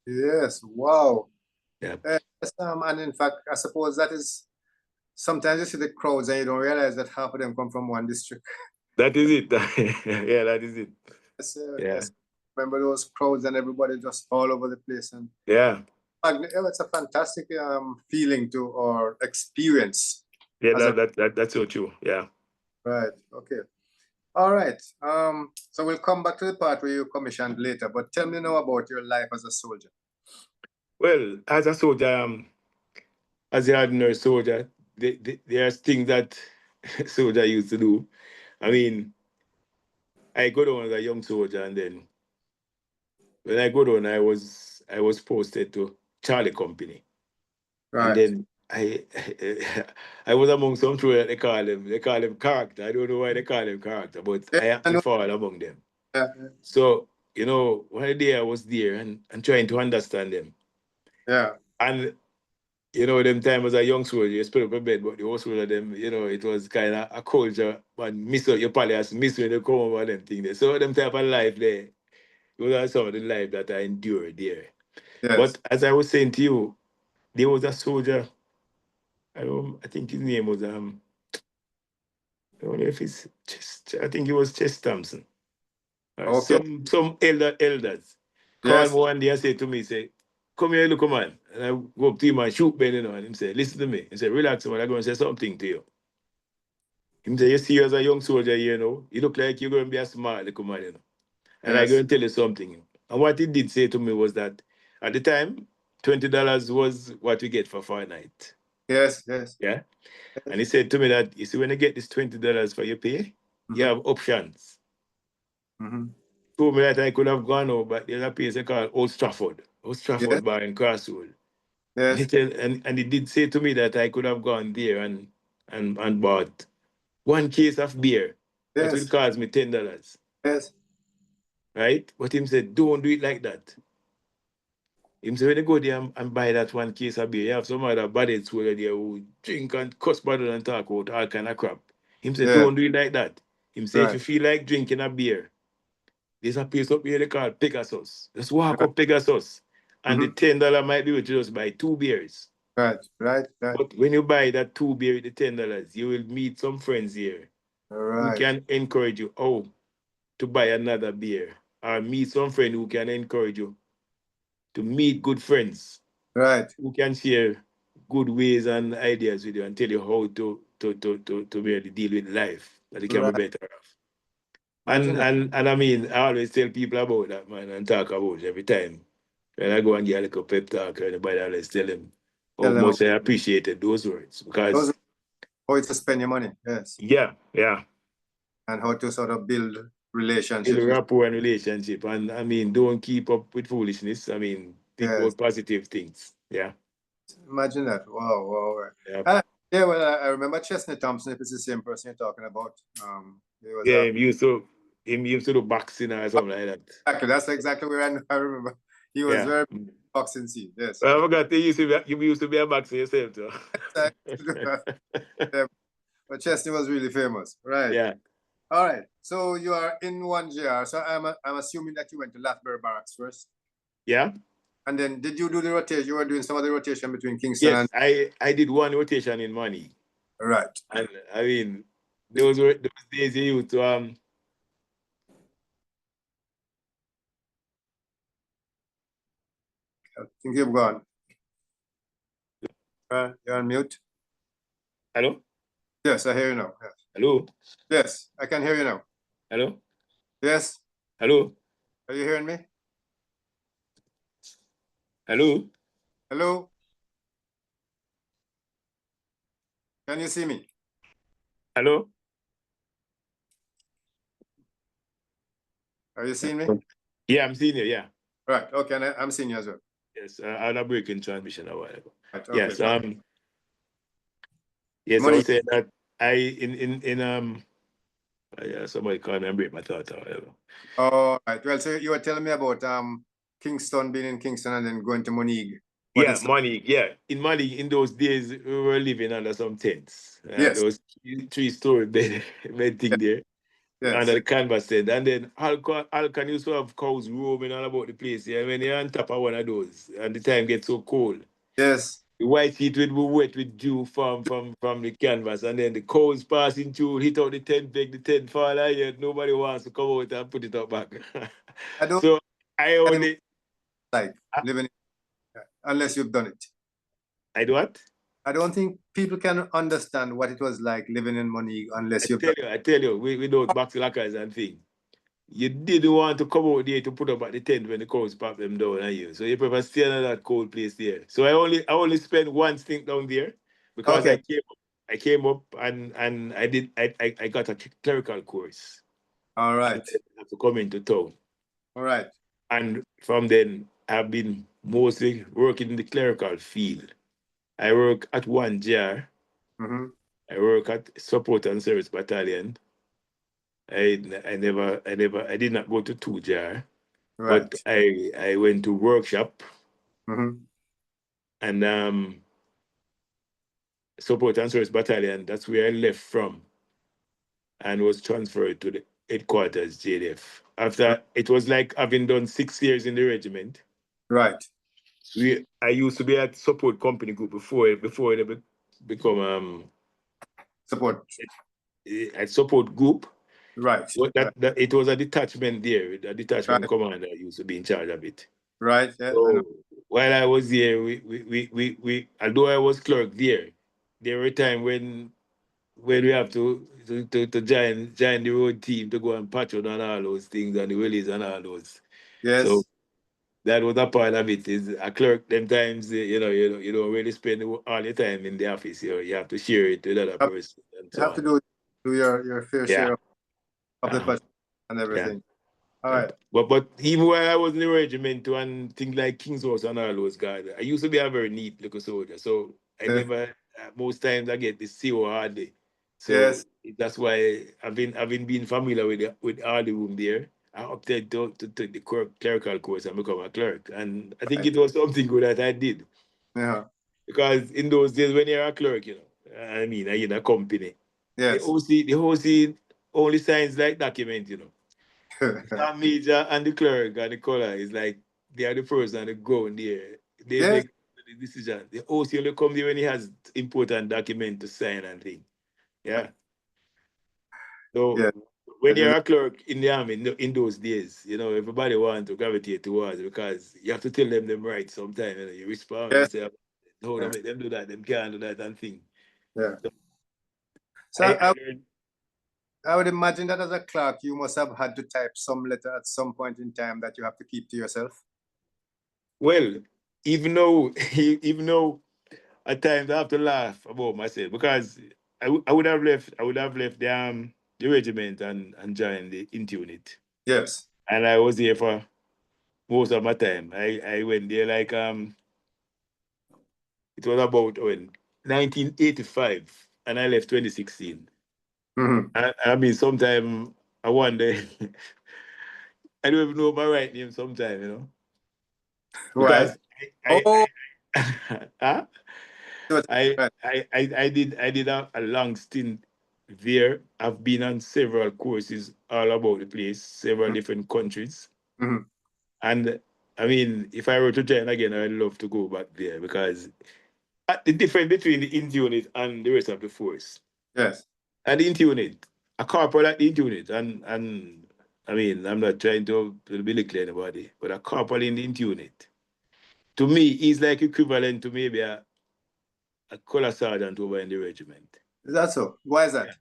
Yes. Wow. Yeah, Yes, and in fact, I suppose that is sometimes you see the crowds and you don't realize that half of them come from one district. that is it. Yeah, that is it. Yes, Yeah, yes. Remember those crowds and everybody just all over the place. And yeah, it's a fantastic feeling to or experience yeah. as a That's so true. Yeah. right. Okay. All right. So we'll come back to the part where you commissioned later, but tell me now about your life as a soldier. Well, as a soldier, as an ordinary soldier, there's things that soldier used to do. I mean, I go down as a young soldier, and then when I go down, I was posted to Charlie Company, and Right. then I was among some true that they call them character. I don't know why they call them character, but Yeah, I have I to know. fall among them. Yeah, So you know, one day I was there and trying to understand them, yeah. and You know, them time as a young soldier, you split up a bed, but the whole soldier, them, you know, it was kind of a culture, but miss out, you probably has miss when you come over them thing there. So them type of life there, those are some of the life that I endured there. Yes. But as I was saying to you, there was a soldier, I think his name was, I don't know if it's I think it was Chess Thompson. Okay. Some elders called Yes. me one day and said to me, say, come here, look, man. And I go up to him and shoot Ben, you know, and him say, listen to me. He said, relax, man, I'm going to say something to you. Him say, you see you as a young soldier, you know, you look like you're going to be a smart little man, you know. And I'm Yes. going to tell you something. And what he did say to me was that at the time, $20 was what we get for Fortnite. Yes. Yes. Yeah. And Yes. he said to me that, you see, when you get this $20 for your pay, you Mm-hmm. have options. Mm-hmm. Told me that I could have gone over, but there's a place they call Old Trafford. Old Yes. Trafford bar in Crossroad. And he Yes. said, and he did say to me that I could have gone there and bought one case of beer. That will Yes. cost me $10. Yes. Right? But him said, don't do it like that. Him said, when you go there and buy that one case of beer, you have some other badheads who are there who drink and cuss bottle and talk about all kind of crap. Him said, Yeah. don't do it like that. Him said, if Right. you feel like drinking a beer, there's a place up here they call Pegasus. Just walk Right. up Pegasus. And the Mm-hmm. $10 might be able to just buy 2 beers. Right. Right. Right. But when you buy that 2 beer with the $10, you will meet some friends here All who right. can encourage you to buy another beer. Or meet some friend who can encourage you to meet good friends Right. who can share good ways and ideas with you and tell you how to really deal with life that you can be Right. better off. Imagine that. And I mean, I always tell people about that, man, and talk about it every time. When I go and get a little pep talk, everybody always tell them how Tell them much I appreciated those words. those Because, how to spend your money. Yes. yeah, And how to sort of build build relationships with. rapport and relationship. And I mean, don't keep up with foolishness. I mean, think Yes. about positive things. Yeah. Imagine that. Wow. Wow. Wow. Yeah. Yeah. Well, I remember Chesney Thompson. If it's the same person you're talking about, he was Yeah, a. him used to do boxing or something like that. Exactly. That's exactly where I remember. He was Yeah. very boxing scene. Yes. I forgot you used to be a boxer yourself too. I used to do that. Yeah, but Chesney was really famous. Right. Yeah. All right. So you are in 1GR. So I'm assuming that you went to Lathbury Barracks first. Yeah. And then did you do the rotation? You were doing some of the rotation between Kingston and Yes, I did one rotation in money. right. And I mean, those days you used to I think you've gone. You're on mute. hello? Yes, I hear you now. Yes. Hello? Yes, I can hear you now. Hello? Yes. Hello? Are you hearing me? Hello? Hello? Can you see me? Hello? Are you seeing me? Yeah, I'm seeing you, yeah. Right. Okay, and I'm seeing you as well. Yes, I had a break in transmission a while ago. Right. Okay. Yes, yes, I Money. was saying that I in yeah, somebody called me and break my thought or whatever. All right. Well, so you were telling me about Kingston, being in Kingston and then going to Monique. What Yeah, is money. Yeah, in money in those days we were living under some tents. yes. There was 3-story bed thing there under Yes. the canvas tent, and then Alcan used to have cows roaming all about the place. Yeah, when you're on top of one of those, and the time gets so cold, Yes. the white sheet would be wet with dew from the canvas, and then the cows passing through, hit out the tent peg, the tent fall out, yet nobody wants to come out and put it up back. I don't So I only like living unless you've done it. I do what? I don't think people can understand what it was like living in Monique unless you've done I tell you, we those box lockers and things. You didn't want to come out there to put up at the tent when the cows pop them down on you. So you prefer stay in that cold place there. So I only spent one stint down there it. because Okay. I came up and I got a clerical course. All And right. I had to come into town. All right. And from then I've been mostly working in the clerical field. I work at 1GR. Mm-hmm. I work at support and service battalion. I did not go to 2GR, Right. but I went to workshop Mm-hmm. and Support and Service Battalion. That's where I left from and was transferred to the headquarters, JDF. After it was like having done 6 years in the regiment. Right. I used to be at support company group before it become Support. at support group. Right. That it was a detachment there. The detachment Right. commander used to be in charge of it. Right. Yeah, I know. So while I was there, we although I was clerk there were times when we have to join the road team to go and patrol and all those things and the willies and all those. So Yes. that was a part of it. Is a clerk them times you don't really spend all your time in the office. You have to share it with other person and You so have to on. do your fair Yeah. share of the Uh-huh. budget and Yeah. everything. All right. But even while I was in the regiment and things like King's Horse and all those guys, I used to be a very neat little soldier. So I Yeah. never most times I get the CO hard day. So Yes. that's why I've been familiar with all the room there. I opted to take the clerical course and become a clerk. And I think Right. it was something good that I did. Yeah. Because in those days when you're a clerk, I mean, in a company, Yes. the OC only signs like document, The Star major and the clerk and the color is like they are the person that go in there. They Yes. make the decision. The OC only come there when he has important document to sign and thing. Yeah. So Yes. I when do you're know. a clerk in the army in those days, everybody want to gravitate towards it because you have to tell them right sometimes. You respond, you Yes. say, no, Yeah. don't make them do that, them can't do that and thing. Yeah. So So I learned, I would imagine that as a clerk, you must have had to type some letter at some point in time that you have to keep to yourself. well, even though at times I have to laugh about myself because I would have left the regiment and joined the int unit. Yes. And I was there for most of my time. I went there like it was about when 1985 and I left 2016. Hmm. I mean sometime I wonder I don't even know my right name sometime, Right. because Oh, huh? so right. I did a long stint there. I've been on several courses all about the place, several different countries. Hmm. And I mean, if I were to join again, I'd love to go back there because the difference between the int unit and the rest of the force. Yes. At the int unit, a corporal at the int unit, and I mean, I'm not trying to belittle anybody, but a corporal in the int unit, to me, is like equivalent to maybe a color sergeant over in the regiment. Is that so? Why is that?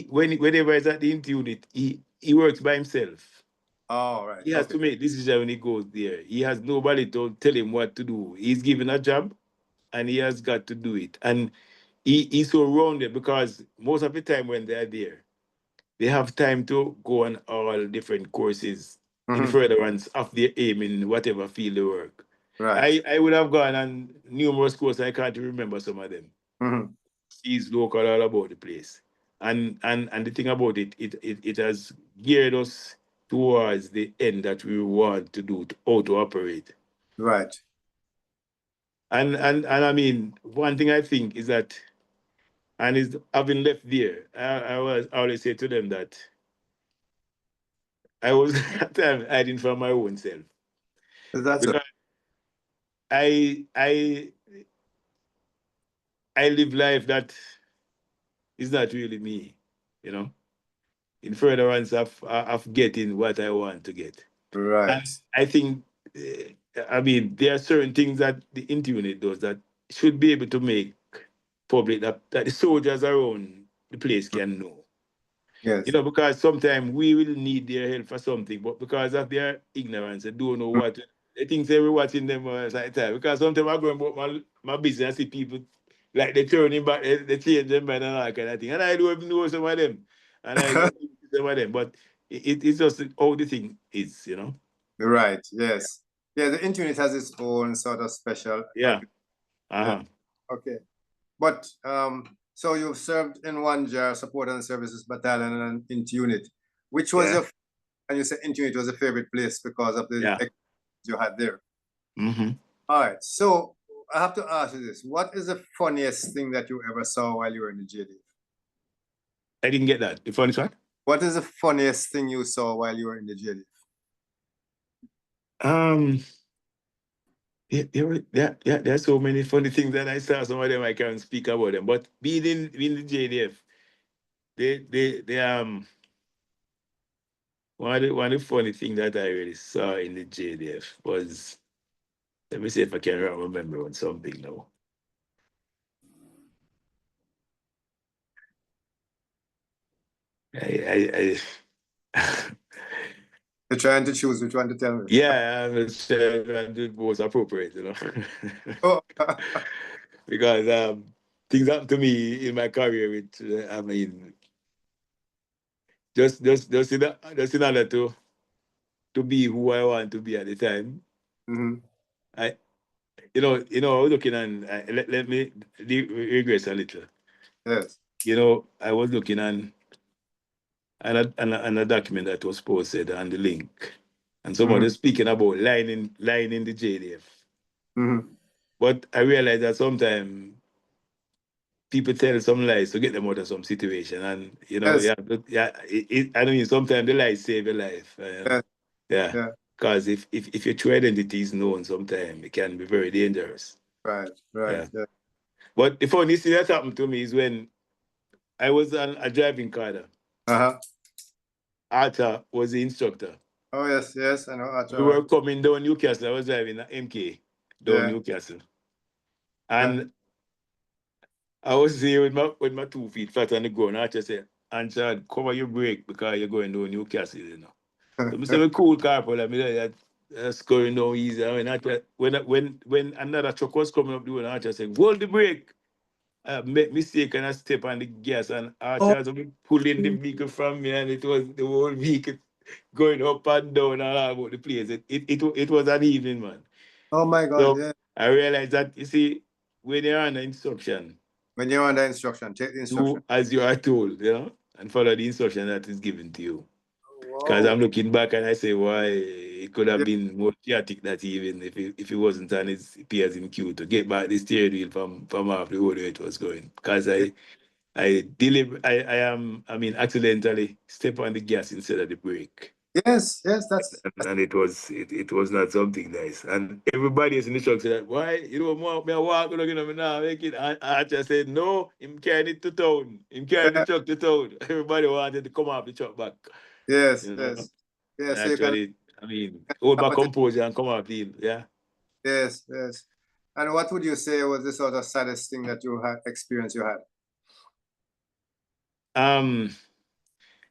Whenever he's at the int unit, he works by himself. Oh, right. He has Okay. to make decisions when he goes there. He has nobody to tell him what to do. He's given a job and he has got to do it. And he's so rounded because most of the time when they're there, they have time to go on all different courses in Hmm. furtherance of their aim in whatever field they work. Right. I would have gone on numerous courses. I can't remember some of them. Hmm. He's local all about the place. And the thing about it has geared us towards the end that we want to do, how to operate. Right. And I mean, one thing I think is that, and is having left there, I always say to them that I was at time hiding from my own self. Is that so? Because I I I live life that is not really me, you know, in furtherance of getting what I want to get. And Right. I think, I mean, there are certain things that the int unit does that should be able to make public that the soldiers around the place can know. Yes. Because sometimes we will need their help for something, but because of their ignorance, they don't know what they think they were watching them all the time. Because sometimes I go about my business, I see people like they turning back, they change them mind and all that kind of thing. And I don't even know some of them. And I don't know some of them. But it's just how the thing is. Right. Yes. Yeah. The internet has its own sort of special. Yeah. Yeah. Uh-huh. Okay. But so you've served in one JAR Support and Services Battalion and Int Unit. Which was Yeah. your, and you said Int Unit was a favorite place because of the Yeah. experience you had there. Mm-hmm. All right. So I have to ask you this. What is the funniest thing that you ever saw while you were in the JDF? I didn't get that. The funny one? What is the funniest thing you saw while you were in the JDF? There's so many funny things that I saw. Some of them I can't speak about them. But being in the JDF, they one of the funny things that I really saw in the JDF was, let me see if I can remember on something now. I You're trying to choose which one to tell me. yeah, I'm sure the most appropriate, Oh, because things happened to me in my career, which I mean, just in order to be who I want to be at the time. mhm. I I was looking, and let me regress a little. Yes. I was looking and a document that was posted on the link, and somebody Mhm. was speaking about lying in the JDF. Mhm. But I realized that sometimes people tell some lies to get them out of some situation, and Yes. I mean, sometimes the lies save your life. Yes. Yeah, Yeah. because if your true identity is known, sometimes it can be very dangerous. Right. Right. Yeah. Yeah. But the funny thing that happened to me is when I was on a driving car. Uh-huh. Arthur was the instructor. Oh yes. Yes. I know. We were coming down Newcastle. I was driving an MK down Yeah. Newcastle, Uh, and I was there with my 2 feet flat on the ground. Arthur said, "Hanchard, cover your brake because you're going down Newcastle." So I said, "Cool car, Paul. I mean, that's going down easy." I mean, when another truck was coming up the road, Arthur said, "Hold the brake." I make mistake and I step on the gas, and oh. Archer was pulling the vehicle from me, and it was the whole vehicle going up and down and all about the place. It was an evening, man. Oh my God. So Yeah. I realized that, you see, when you're under instruction, When you're under instruction, take the instruction. do as you are told, and follow the instruction that is given to you. Because Wow. I'm looking back and I say, why it could have Yeah. been more chaotic that even if he wasn't on his peers in queue to get back the steering wheel from off the road where it was going. Because Yeah. I mean, accidentally step on the gas instead of the brake. Yes. Yes. That's And it was not something nice. And everybody is in the truck said, "Why you don't want me to walk looking at me now, make it." I just said, "No, him carrying it to town. Him carrying the truck to town." Everybody wanted to come off the truck back. yes. You know. Yes. And Yes. So you can. actually, I mean, hold my composure and come off the hill. Yeah. Yes. Yes. And what would you say was the sort of saddest thing that you had experience you had? Um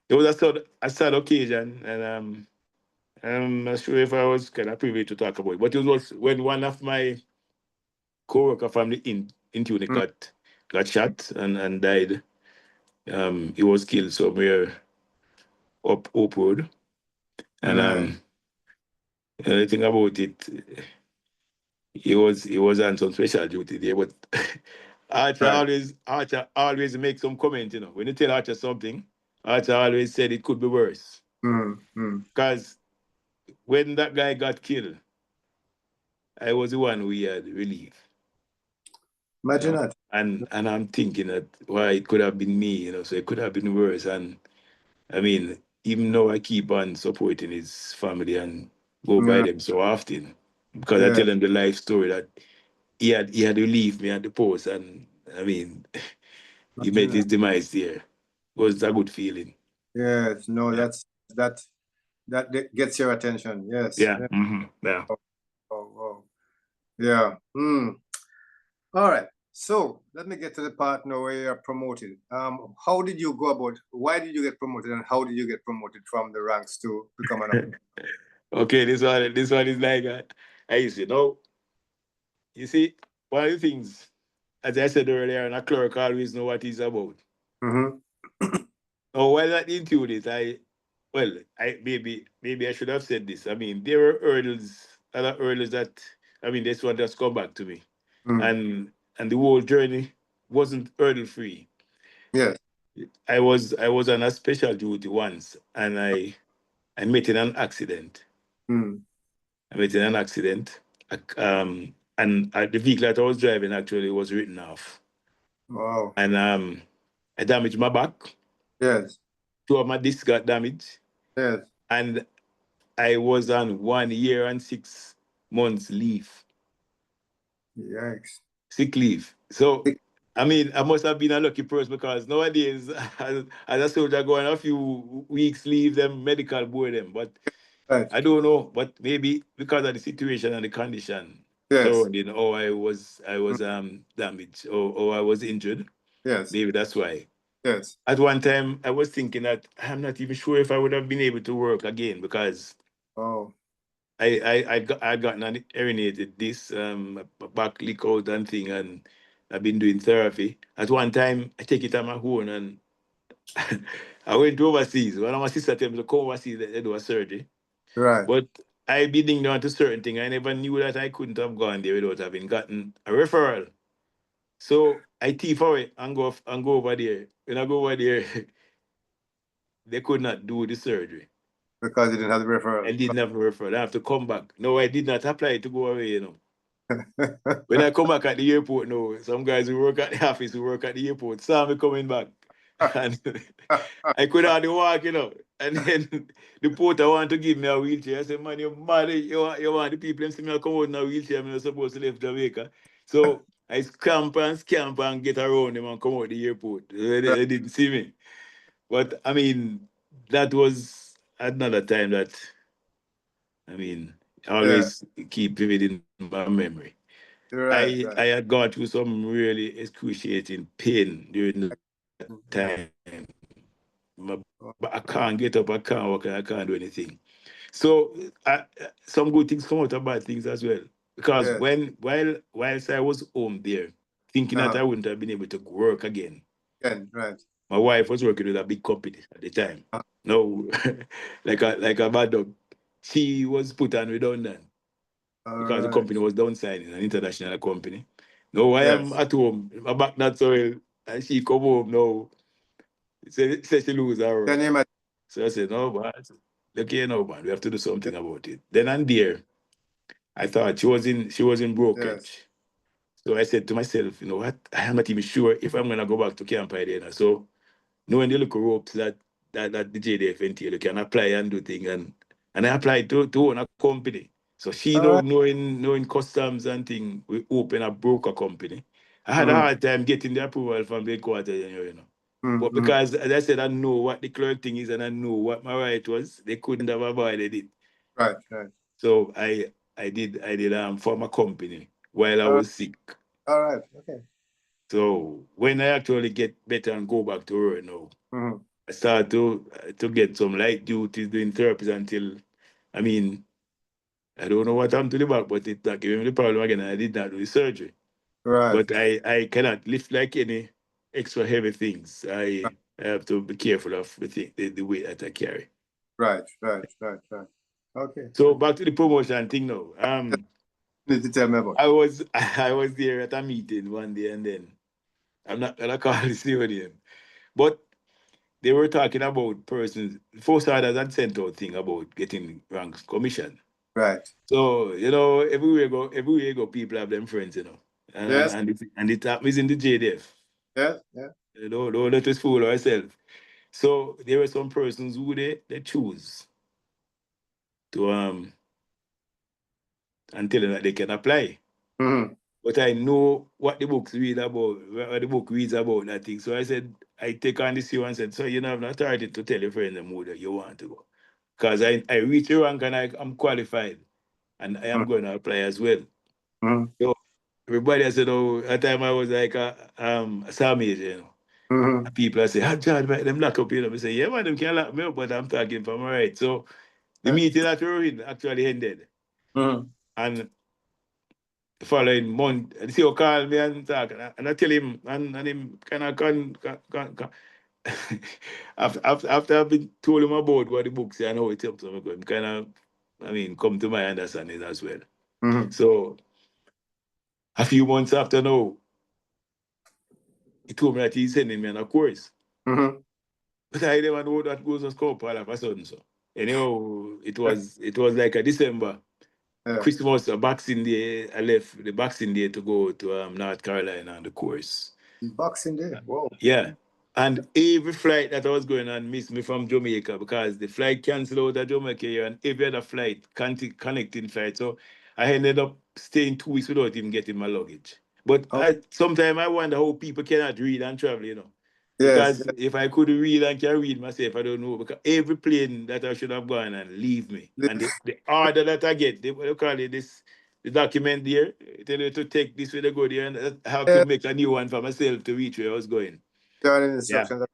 it was a sad occasion, and I'm not sure if I was kind of privy to talk about it, but it was when one of my co-worker from the in unit Mm. got shot and died. He was killed somewhere up road. And Mm. the thing about it, he was on some special duty there, but Right. Archer always make some comment, When you tell Archer something, Archer always said it could be worse. Mm. Mm. Because when that guy got killed, I was the one who he had relieved. Imagine that. And I'm thinking that why it could have been me, so it could have been worse. And I mean, even though I keep on supporting his family and go by Mm. them so often, because I Yeah. tell them the life story that he had to leave me at the post, and I mean, he Imagine met his that. demise there. It was a good feeling. Yes. No, Yeah. that that gets your attention. Yes. Yeah. Yeah. Yeah. Oh, oh, oh. Yeah. Mm. All right. So let me get to the part now where you're promoted. How did you go about? Why did you get promoted, and how did you get promoted from the ranks to become an? Okay, this one is like I used to know. You see, one of the things, as I said earlier, and a clerk always know what he's about. Mm-hmm. Now, while at the unit, maybe I should have said this. I mean, there were other hurdles that, I mean, this one just come back to me, Mm. and the whole journey wasn't hurdle free. Yes. I was on a special duty once, and I met in an accident. Mm. I met in an accident. and the vehicle that I was driving actually was written off. Wow. And I damaged my back. Yes. Two of my discs got damaged. Yes. And I was on 1 year and 6 months leave, Yikes. sick leave. So, I mean, I must have been a lucky person because nowadays, as a soldier, go on a few weeks leave, them medical board them. But Right. I don't know, but maybe because of the situation and the condition Yes. surrounding, or I was damaged, or I was injured. Yes. Maybe that's why. Yes. At one time, I was thinking that I'm not even sure if I would have been able to work again because Oh. I got an herniated disc, a back leak out and thing, and I've been doing therapy. At one time, I take it on my own, and I went to overseas. One of my sister told me to come overseas, they do a surgery. Right. But I been down to certain things. I never knew that I couldn't have gone there without having gotten a referral. So I thief away and go over there. When I go over there, they could not do the surgery. Because you didn't have the I referral. didn't have a referral. I have to come back. No, I did not apply to go away. When I come back at the airport now, some guys who work at the office, who work at the airport, saw me coming back. And I could hardly walk. And then the porter want to give me a wheelchair. I said, man, you're mad. You want the people to see me come out in a wheelchair. I'm not supposed to leave Jamaica. So I scamp and get around them and come out the airport. They didn't see me. But, I mean, that was another time that, I mean, I always keep vivid in my memory. Right. I Right. had gone through some really excruciating pain during that time. But I can't get up, I can't walk, and I can't do anything. So some good things come out of bad things as well. Because Yes. whilst I was home there, thinking that I wouldn't have been able to work again, Again. Right. my wife was working with a big company at the time. No, like a bad dog. She was put on redundant All because the right. company was downsizing, an international company. Now I am Yes. at home, my back not so well, and she come home now. Say she lose her Can work. you imagine? So I said, no, but look here now, man, we have to do something about it. Then and there, I thought she was in Yes. brokerage. So I said to myself, you know what? I am not even sure if I'm gonna go back to Camp Idea. So knowing the little ropes that the JDF entail, you can apply and do things, and I applied to own a company. So she All right. knowing customs and thing, we open a broker company. I had a hard time getting the approval from the headquarters. But Mm-hmm. because, as I said, I know what the clerk thing is and I know what my right was, they couldn't have avoided it. Right. Right. So I did form a company while I All right. was sick. All right. Okay. So when I actually get better and go back to work now, Mm-hmm. I started to get some light duties doing therapies until, I mean, I don't know what happened to the back, but it not giving me the problem again. I did not do the surgery. Right. But I cannot lift like any extra heavy things. I have to be careful of the weight that I carry. Right. Right. Right. Right. Okay. So back to the promotion thing now. You need to tell me about. I was there at a meeting one day and then I'm not gonna call the name, but they were talking about persons. First orders had sent out thing about getting ranks commission. Right. So everywhere you go, people have them friends. And Yes. it happens in the JDF. Yeah. Yeah. Don't let us fool ourselves. So there were some persons who they choose to and tell them that they can apply. Mm-hmm. But I know what the books read about, what the book reads about that thing. So I said, I take on this you and said, so you have an authority to tell your friends who that you want to go. Because I reach the rank and I'm qualified and I am going to apply as well. Mm-hmm. So everybody I said, oh, at the time I was like a sergeant. Mm-hmm. People I say, ah, George, make them lock up, I say, yeah, man, them can lock me up, but I'm talking for my right. So the meeting that we were in actually ended. Mm-hmm. And the following month, the CEO called me and talk, and I tell him, and him kind of after I've been told him about what the book say and how it helps him, kind of, come to my understanding as well. Mm-hmm. So a few months after now, he told me that he's sending me on a course. Mm-hmm. But I never know that goes on scope all of a sudden. So anyhow, it was like a December. Yeah. Christmas or Boxing Day, I left the Boxing Day to go to North Carolina on the course. Boxing Day. Whoa. Yeah. And every flight that I was going on missed me from Jamaica because the flight canceled out of Jamaica here and every other flight, connecting flight. So I ended up staying 2 weeks without even getting my luggage. But Oh, sometimes I wonder how people cannot read and travel, you know. yes. Because if I could read and can read myself, I don't know. Because every plane that I should have gone and leave me. Yes. And the order that I get, what you call it, this the document there, tell you to take this way to go there, and I have to Yeah. make a new one for myself to reach where I was going. Joining Yeah. instructions.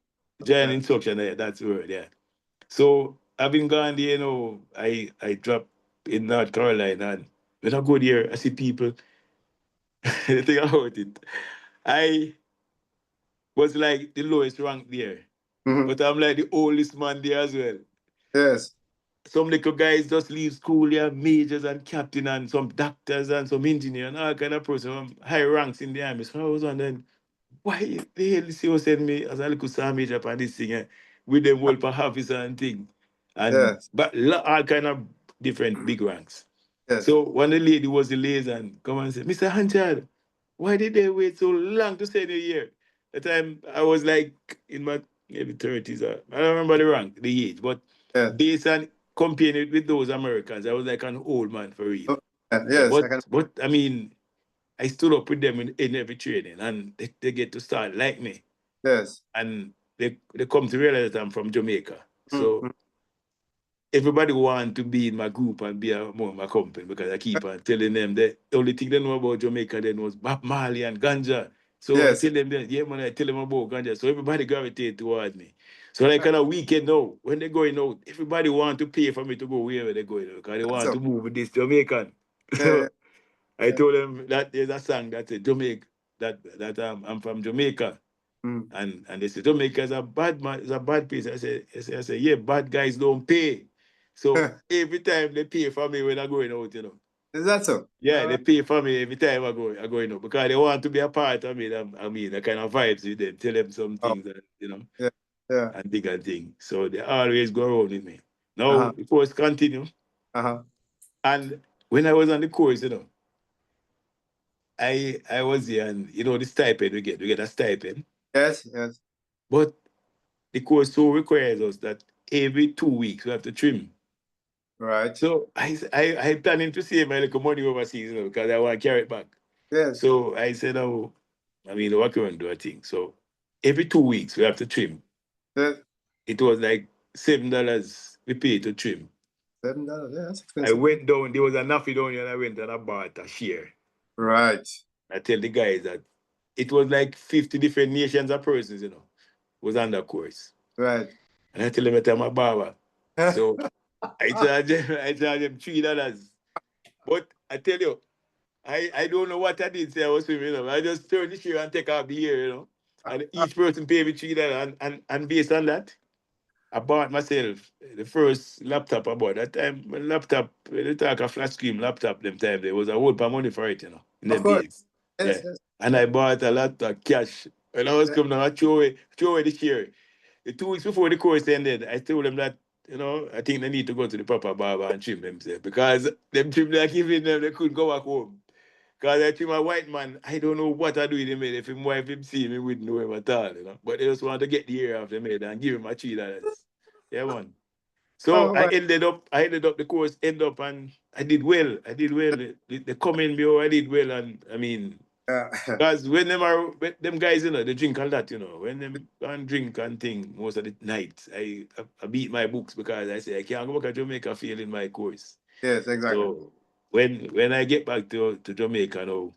Giant Yeah. instruction, that's the word, yeah. So I've been gone there, I dropped in North Carolina, and when I go there, I see people. The thing about it, I was like the lowest rank there. Mhm. But I'm like the oldest man there as well. Yes. Some little guys just leave school here, majors and captain and some doctors and some engineer and all kind of person, high ranks in the army. So I was wondering, why the hell this was send me as a little sandwich up on this thing with them whole for officer and thing. And Yes. but all kind of different big ranks. Yes. So one the lady was the liaison come and said, Mr. Hanchard, why did they wait so long to send you here? At the time I was like in my maybe 30s. I don't remember the rank, the age, but Yes. based on comparing it with those Americans, I was like an old man for real. Oh, yes. I can. But I mean, I stood up with them in every training and they get to start like me. Yes. And they come to realize that I'm from Jamaica. So Mm-hmm. everybody want to be in my group and be among my company because I keep on telling them that the only thing they know about Jamaica then was Bob Marley and ganja. So I Yes. tell them that, yeah, man, I tell them about ganja. So everybody gravitate toward me. So like kind of weekend now, when they're going out, everybody want to pay for me to go wherever they're going because they want So, to move with this Jamaican. yeah. So I told them that there's a song that's a Jamaica, that I'm from Jamaica. Mm. And they said, Jamaica is a bad man, it's a bad place. I said, yeah, bad guys don't pay. So every time they pay for me when I'm going out. Is that so? Yeah, All they right. pay for me every time I going out because they want to be a part of me. The kind of vibes with them, tell them some Oh, things yeah. Yeah. and big and thing. So they always go around with me. Now Uh-huh. the course continue. Uh-huh. And when I was on the course, I was here and the stipend we get a stipend. Yes. Yes. But the course so requires us that every 2 weeks we have to trim. Right. So I planning to save my little money overseas, because I want to carry it back. Yes. So I said, oh, I mean, what can we do? I think so. Every 2 weeks we have to trim. Yes. It was like $7 we pay to trim. $7. Yeah, that's I expensive. went down. There was a naffy down here, and I went and I bought a share. Right. I tell the guys that it was like 50 different nations of persons, was on that course. Right. And I tell them that I'm a barber. So I charge them $3. But I tell you, I don't know what I did say I was swimming. I just turn the shoe and take off the hair. And each person pay me $3. And based on that, I bought myself the first laptop I bought. That time, my laptop, they talk a flat screen laptop, them time, there was a whole lot of money for it, in Of them course. days. Yes. Yeah. Yes. And I bought a lot of cash. When I was Yeah. coming down, I throw away the share. The 2 weeks before the course ended, I told them that, I think they need to go to the proper barber and trim themselves because them trim they're giving them, they couldn't go back home. Because I trim a white man, I don't know what I do with him. If him wife him see me, wouldn't know him at all. But they just want to get the hair off the maid and give him a $3. Yeah, man. So Oh, I right. ended up the course, and I did well. I did well. They come in me, oh, I did well. And I mean, Yeah. because when them guys, they drink a lot. When them go and drink and thing most of the night, I beat my books because I say I can't go back to Jamaica failing my course. Yes. Exactly. So when I get back to Jamaica now,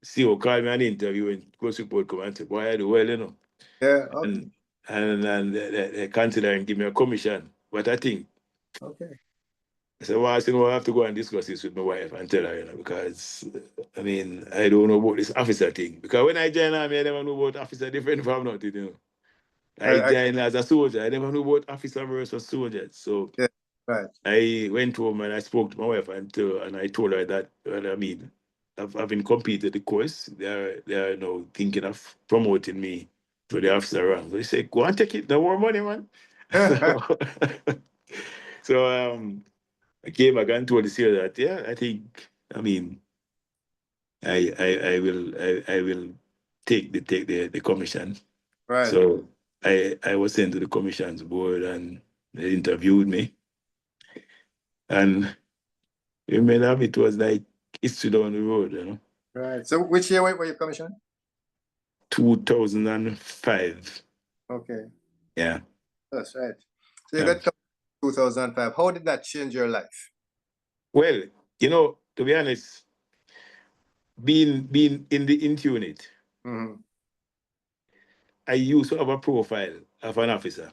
CEO called me an interview and course report come and say, boy, I do well. Yeah. Okay. And they consider and give me a commission. But I think Okay. I said, well, I have to go and discuss this with my wife and tell her, because I mean, I don't know about this officer thing. Because when I joined army, I never knew about officer different from nothing. I I. joined as a soldier. I never knew about officer versus soldier. So Yeah. Right. I went home and I spoke to my wife and I told her that, well, I mean, having completed the course, they are now thinking of promoting me to the officer rank. So they said, go and take it, no more money, man. So, so I came back and told the sailor that, yeah, I think, I mean, I will take the commission. Right. So I was sent to the commission's board and they interviewed me. And you may have it was like history down the road, you know. Right. So which year were you commissioned? 2005. Okay. Yeah. That's right. So you Yeah. got commissioned in 2005. How did that change your life? Well, you know, to be honest, being in the int unit, Mm-hmm. I used to have a profile of an officer.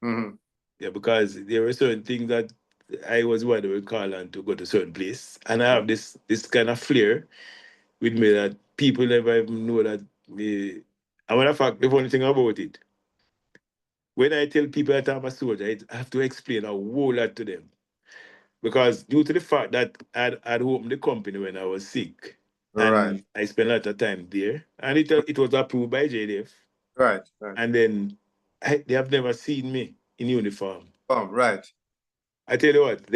Mm-hmm. Yeah, because there were certain things that I was what they would call on to go to certain place. And I have this kind of flair with me that people never even know that me. And matter of fact, the funny thing about it, when I tell people that I'm a soldier, I have to explain a whole lot to them. Because due to the fact that I'd opened the company when I was sick, Right. and I spent a lot of time there, and it was approved by JDF, Right. Right. and then they have never seen me in uniform. Right. I tell you what,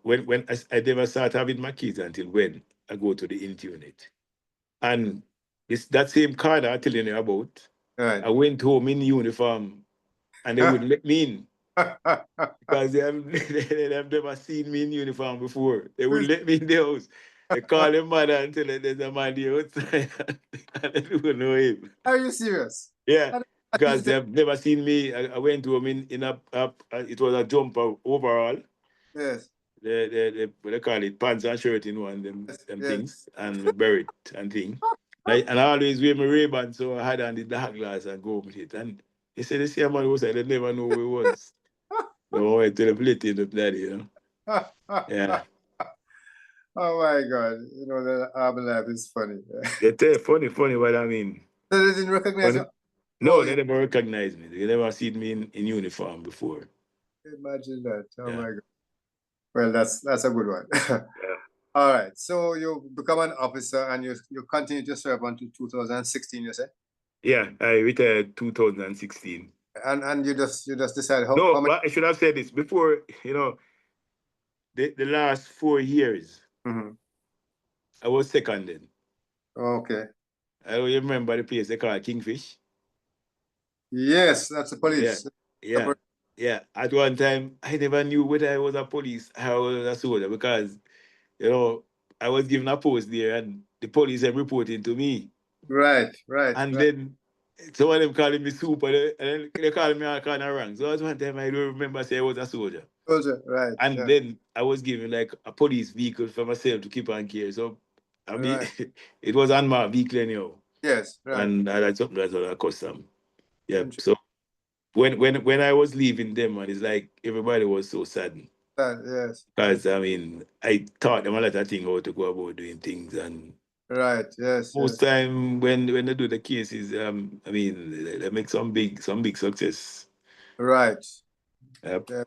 when I never start having my kids until when I go to the int unit. And it's that same car that I'm telling you about, Right. I went home in uniform and they wouldn't let me in because they have never seen me in uniform before. They wouldn't let me in the house. They call their mother and tell her there's a man there outside and they don't know him. Are you serious? Yeah, That is because they have never seen me. I went home in it was a jumper overall. yes. What they call it, pants and shirt in one, Yes. them Yes. things, and my beret and thing. And I always wear my Ray-Ban, so I had on the dark glass and go with it. And they said the same man was, I they never know who it was. So I went to the plate in the bloody, you know. Yeah. Oh my God. You know, the urban life is funny. They tell you funny what I mean. So they didn't recognize you? Funny. Oh, No, yeah. they never recognized me. They never seen me in uniform before. Imagine that. Oh Yeah. my God. Well, that's a good one. Yeah. All right. So you become an officer and you continue to serve until 2016, you say? Yeah, I retired 2016. And you just decide how No, many. but I should have said this before, the last 4 years, Mhm. I was seconded. Okay. I don't remember the place they call Kingfish. Yes, that's the Yeah, police. yeah, yeah. At one time, I never knew whether I was a police or I was a soldier because, you know, I was given a post there and the police are reporting to me. Right, right, And right. then some of them calling me super, and then they calling me all kind of wrong. So at one time, I don't remember say I was a soldier. Soldier, right. And Yeah. then I was given like a police vehicle for myself to keep on care. So, I mean, Right. it was on my vehicle anyhow. Yes, right. And that's something that's a custom. Yeah. Interesting. So when I was leaving them, and it's like everybody was so saddened Yes. because I mean I taught them a lot of things how to go about doing things, and Right. Yes, most yes. time when they do the cases, I mean they make some big success. Right. Yep. Yeah.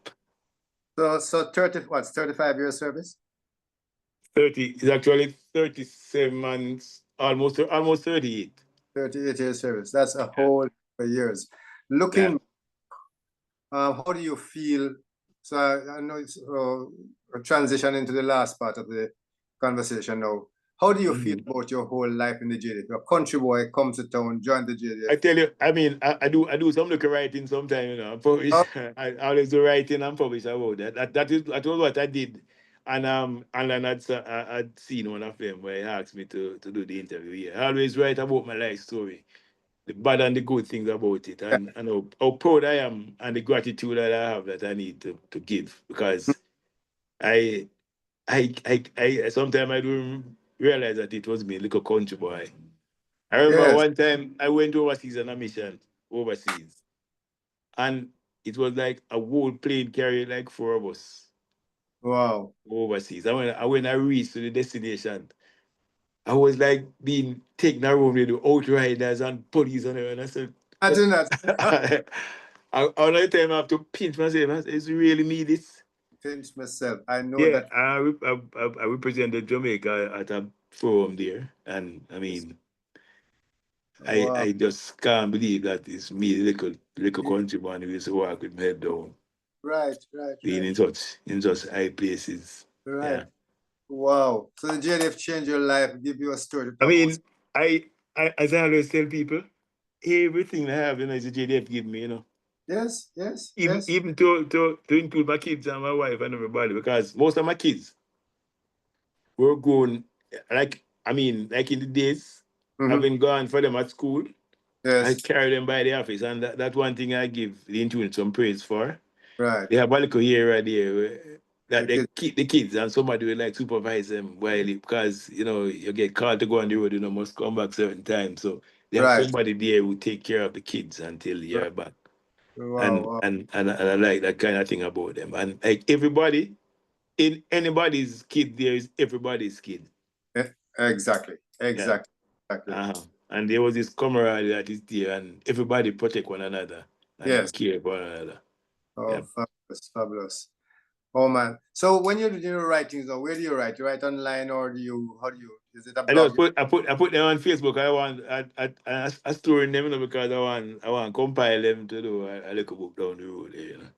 So 30, what's 35 years service? 30 is actually 37 months, almost 38. 38 years service. That's a Yeah. whole lot of years. Yeah. Looking, how do you feel? So I know it's a transition into the last part of the conversation now. How do you feel Mhm. about your whole life in the JDF? You're a country boy, come to town, join the I JDF. tell you, I mean, I do some look writing sometimes, I publish. Oh, I always do writing and publish about that. That was what I did. And then I'd seen one of them where he asked me to do the interview. Yeah. I always write about my life story, the bad and the good things about it, yeah. and how proud I am and the gratitude that I have that I need to give. Because I I sometimes I don't realize that it was me, little country boy. I remember Yes. one time I went overseas on a mission overseas, and it was like a whole plane carrying like four of us Wow. overseas. And when I reached to the destination, I was like being taken around with the outriders and police and everything. I said, Imagine that. all the time I have to pinch myself. I said, it's really me this. Pinch myself. I know Yeah, that. I represented Jamaica at a forum there, and I mean, I Wow. I just can't believe that it's me, little country man who used to walk with my head down. Right, right, being right, in such high places. right. Yeah. Wow. So the JDF changed your life, give you a story to I talk about. mean, I as I always tell people, everything I have, is a JDF give me, Yes, yes, Even yes. even to include my kids and my wife and everybody, because most of my kids were grown, like in the days, I've Mm-hmm. been gone for them at school. I Yes, carry them by the office, and that one thing I give the Intune some praise for. right. They have a little here right there that The they kid, keep the kids, and somebody will like supervise them while because you get called to go on the road, must come back certain times. So they have right. somebody there who take care of the kids until Right. you're back. Wow, And wow. and and, and I like that kind of thing about them. And like everybody, in anybody's kid, there is everybody's kid. Eh, exactly, Yeah. exactly, exactly. Uh-huh. And there was this camaraderie that is there, and everybody protect one another and them Yes. care for one another. Oh, Yeah. fabulous, fabulous. Oh man. So when you do your writings, or where do you write? You write online, or do you? How do you? Is it a I just blog? put them on Facebook. I storing them, because I want compile them to do a little book down the road.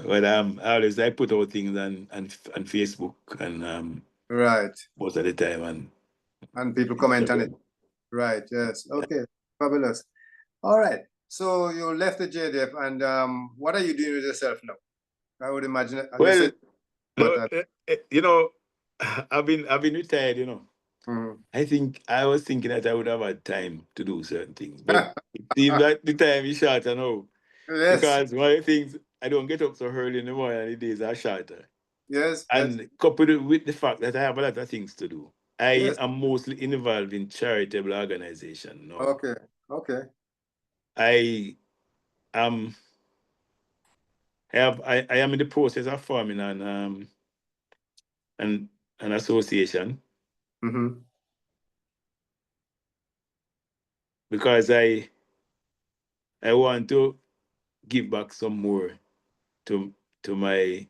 But I always I put out things on Facebook and Right. most of the time and And people comment on it. Instagram. Right. Yes. Okay. Fabulous. All right. So you left the JDF, and what are you doing with yourself now? I would imagine, as you Well, said, but no, I've been retired. mhm. I was thinking that I would have had time to do certain things, but it seems that the time is shorter now. Yes. Because one of the things, I don't get up so early in the morning and the days are shorter. Yes. Yes. And coupled with the fact that I have a lot of things to do, I Yes. am mostly involved in charitable organization. No, Okay. Okay. I am I am in the process of forming an an association Mm-hmm. because I want to give back some more to my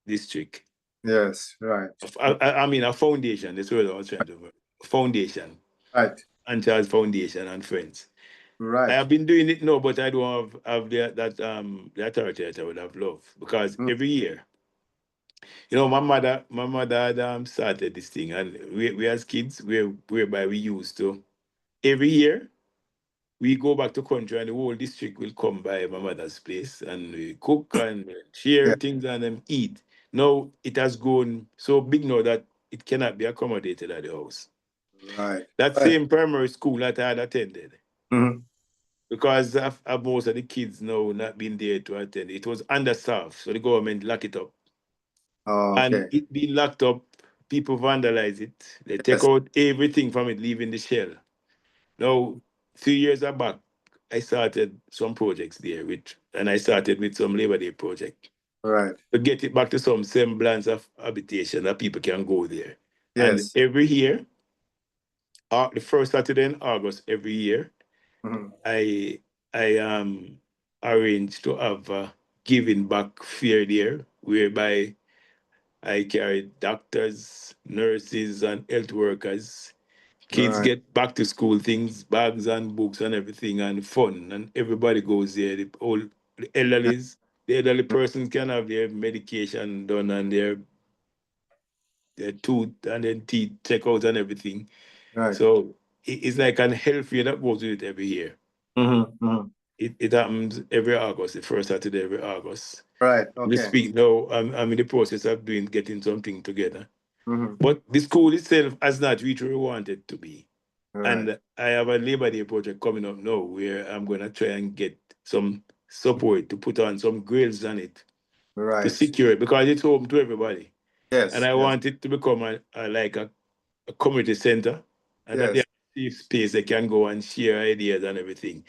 district. Yes. Right. I mean a foundation. That's what I was trying to foundation. Right. And Charles Foundation and friends. I Right. have been doing it now, but I don't have the authority that I would have loved, because Mm. every year, my mother had started this thing, and we as kids, whereby we used to every year we go back to country, and the whole district will come by my mother's place, and we cook and Yeah. share things and eat. Now it has grown so big now that it cannot be accommodated at the house. Right. That Right. same primary school that I had attended, Mm-hmm. because of most of the kids now not being there to attend. It was understaffed, so the government locked it up. Oh, And okay. it being locked up, people vandalize it. They take Yes. out everything from it, leaving the shell. Now, 3 years back, I started some projects there, and I started with some Labor Day project Right. to get it back to some semblance of habitation that people can go there. And Yes. every year, the first Saturday in August every year, Mm-hmm. I I arranged to have a giving back fair there, whereby I carry doctors, nurses, and health workers. Kids Right. get back to school things, bags and books and everything, and fun, and everybody goes there. The elderly persons can have their medication done and their tooth and their teeth check out and everything. Right. So it's like an health fair that goes with it every year. Mm-hmm. Mm-hmm. It happens every August, the first Saturday every August. Right. We Okay. speak now, I'm in the process of getting something together. Mm-hmm. But the school itself has not reached where we want it to be. Right. And I have a Labor Day project coming up now where I'm going to try and get some support to put on some grills on it to Right. secure it, because it's home to everybody. And Yes. I Yes. want it to become like a community center, and that they Yes. have a safe space they can go and share ideas and everything.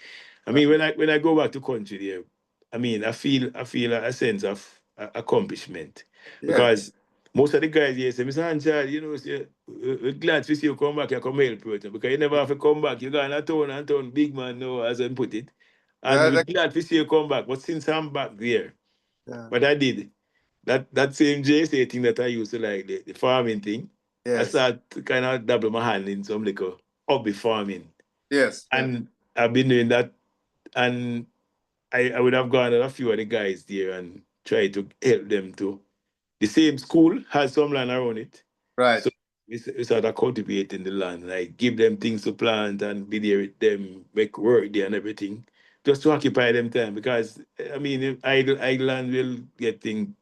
I Right. mean, when I go back to country there, I mean, I feel a sense of accomplishment, Yes. because most of the guys here say, Mr. Hanchard, say, we're glad to see you come back, you come help you, because you never have to come back. You got a town and town, big man now, as I put it. And Yeah. we're glad to see you come back. But since I'm back there, Yeah. what I did, that same JSA thing that I used to like, the farming thing, I Yes. started to kind of double my hand in some hobby farming. Yes. Yes. And I've been doing that. And I would have gone to a few of the guys there and try to help them to. The same school has some land around it. Right. So we start cultivating the land, like give them things to plant and be there with them, make work there and everything, just to occupy them time. Because I mean, if idle land will get thing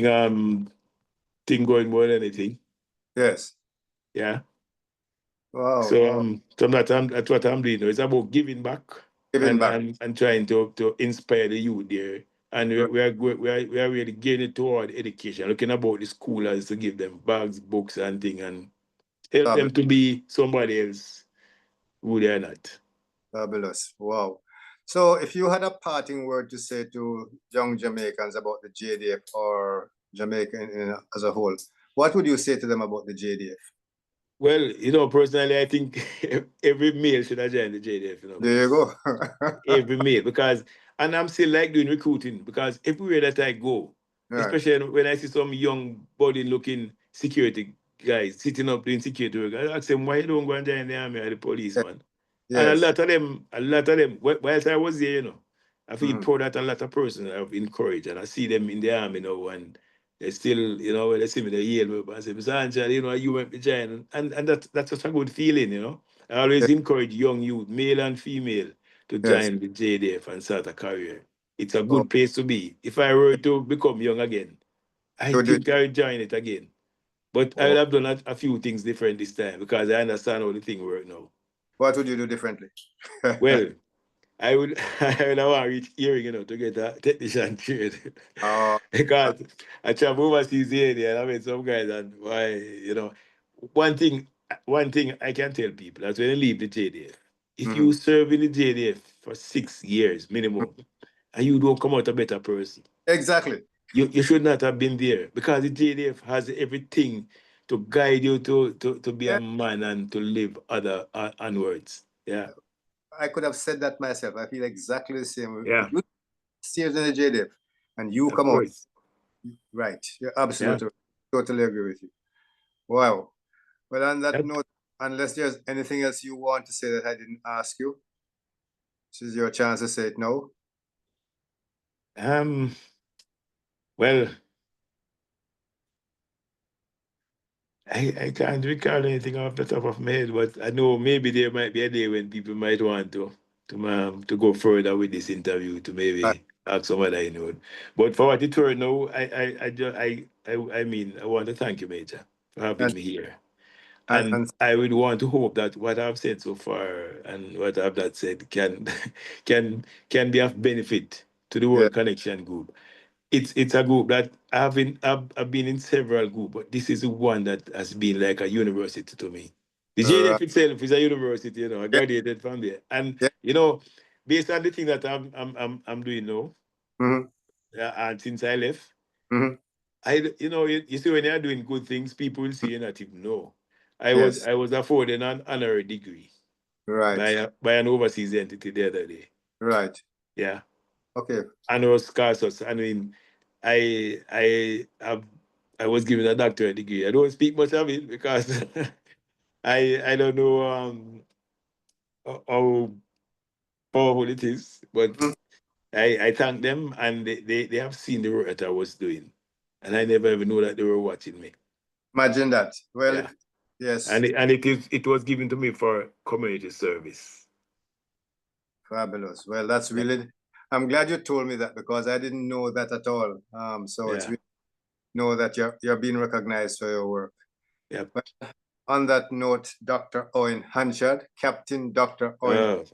um thing going more than anything. Yes. Yeah. Wow. So that's what I'm doing. It's about giving back Giving back. and trying to inspire the youth there. And Right. we are really getting toward education, looking about the schoolers to give them bags, books, and thing, and help them Fabulous. to be somebody else who they are not. Fabulous. Wow. So if you had a parting word to say to young Jamaicans about the JDF or Jamaica as a whole, what would you say to them about the JDF? Well, personally, I think every male should have joined the JDF, There you go. every male, because, and I'm still like doing recruiting, because everywhere that I go, Right. especially when I see some young body looking security guys sitting up doing security work, I ask them, why you don't go and join the army or the police, Yes. man? And Yes. a lot of them, whilst I was there, I feel Mhm. proud that a lot of persons I've encouraged, and I see them in the army now, and they still, when they see me, they yell me, and say, Mr. Hanchard, you went to join. And that's such a good feeling. I always Yes. encourage young youth, male and female, to Yes. join the JDF and start a career. It's a Oh, good place to be. If I were to become young again, I you did. think I would join it again. But I Oh. would have done a few things different this time, because I understand how the thing works now. What would you do differently? Well, I would I would want to reach hearing, to get a technician trade. uh, Because I travel overseas here and I met some guys, and why, one thing one thing I can tell people is when you leave the JDF, if mhm. you serve in the JDF for 6 years minimum and you don't come out a better person, Exactly. you should not have been there, because the JDF has everything to guide you to be Yeah, a man and to live other onwards. Yeah. I could have said that myself. I feel exactly the same. Yeah. You stay in the JDF and you Of come out. course. Right. You're Yeah. absolutely right. Totally agree with you. Wow. Well, on that Yep. note, unless there's anything else you want to say that I didn't ask you, this is your chance to say it now. Um. Well, I can't recall anything off the top of my head, but I know maybe there might be a day when people might want to go further with this interview, to Right. maybe ask somebody I know. But for what it were now, I mean, I want to thank you, Major, for having And, me here. And and I would want to hope that what I've said so far and what I've not said can can be of benefit to the yeah, World Connection Group. It's a group that I've been in several groups, but this is the one that has been like a university to me. The right. JDF itself is a university, I Yeah, graduated from there. And yeah. based on the thing that I'm doing now, Hmm. and since I left, Hmm. you see, when you're doing good things, people will see you not even know. Yes. I was afforded an honorary degree Right. by an overseas entity the other day. Right. Yeah. Okay. Honoris causa. I mean, I I have I was given a doctorate degree. I don't speak much of it because I don't know how powerful it is, but Mhm. I thank them, and they have seen the work that I was doing, and I never even know that they were watching me. Imagine that. Well, Yeah, yes. and it was given to me for community service. Fabulous. Well, that's Yeah, really, I'm glad you told me that because I didn't know that at all. So it's yeah, really know that you're being recognized for your work. yeah. But on that note, Dr. Owen Hanchard, Captain Dr. Owen, Oh.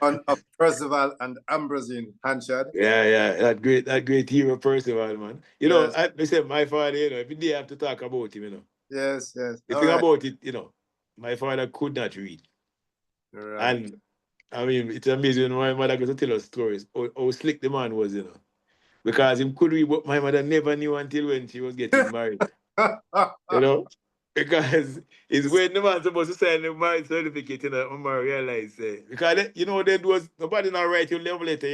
son of Percival and Ambrosine Hanchard. Yeah. That great hero Percival, man. Yes, I said my father, every day I have to talk about him. yes, yes. The All thing right. about it, my father could not read. Right. And I mean, it's amazing when my mother goes to tell us stories, how slick the man was. Because him could read, but my mother never knew until when she was getting married. You know? Because it's when the man supposed to sign the marriage certificate, my mother realized, because, then was nobody now write your love letter.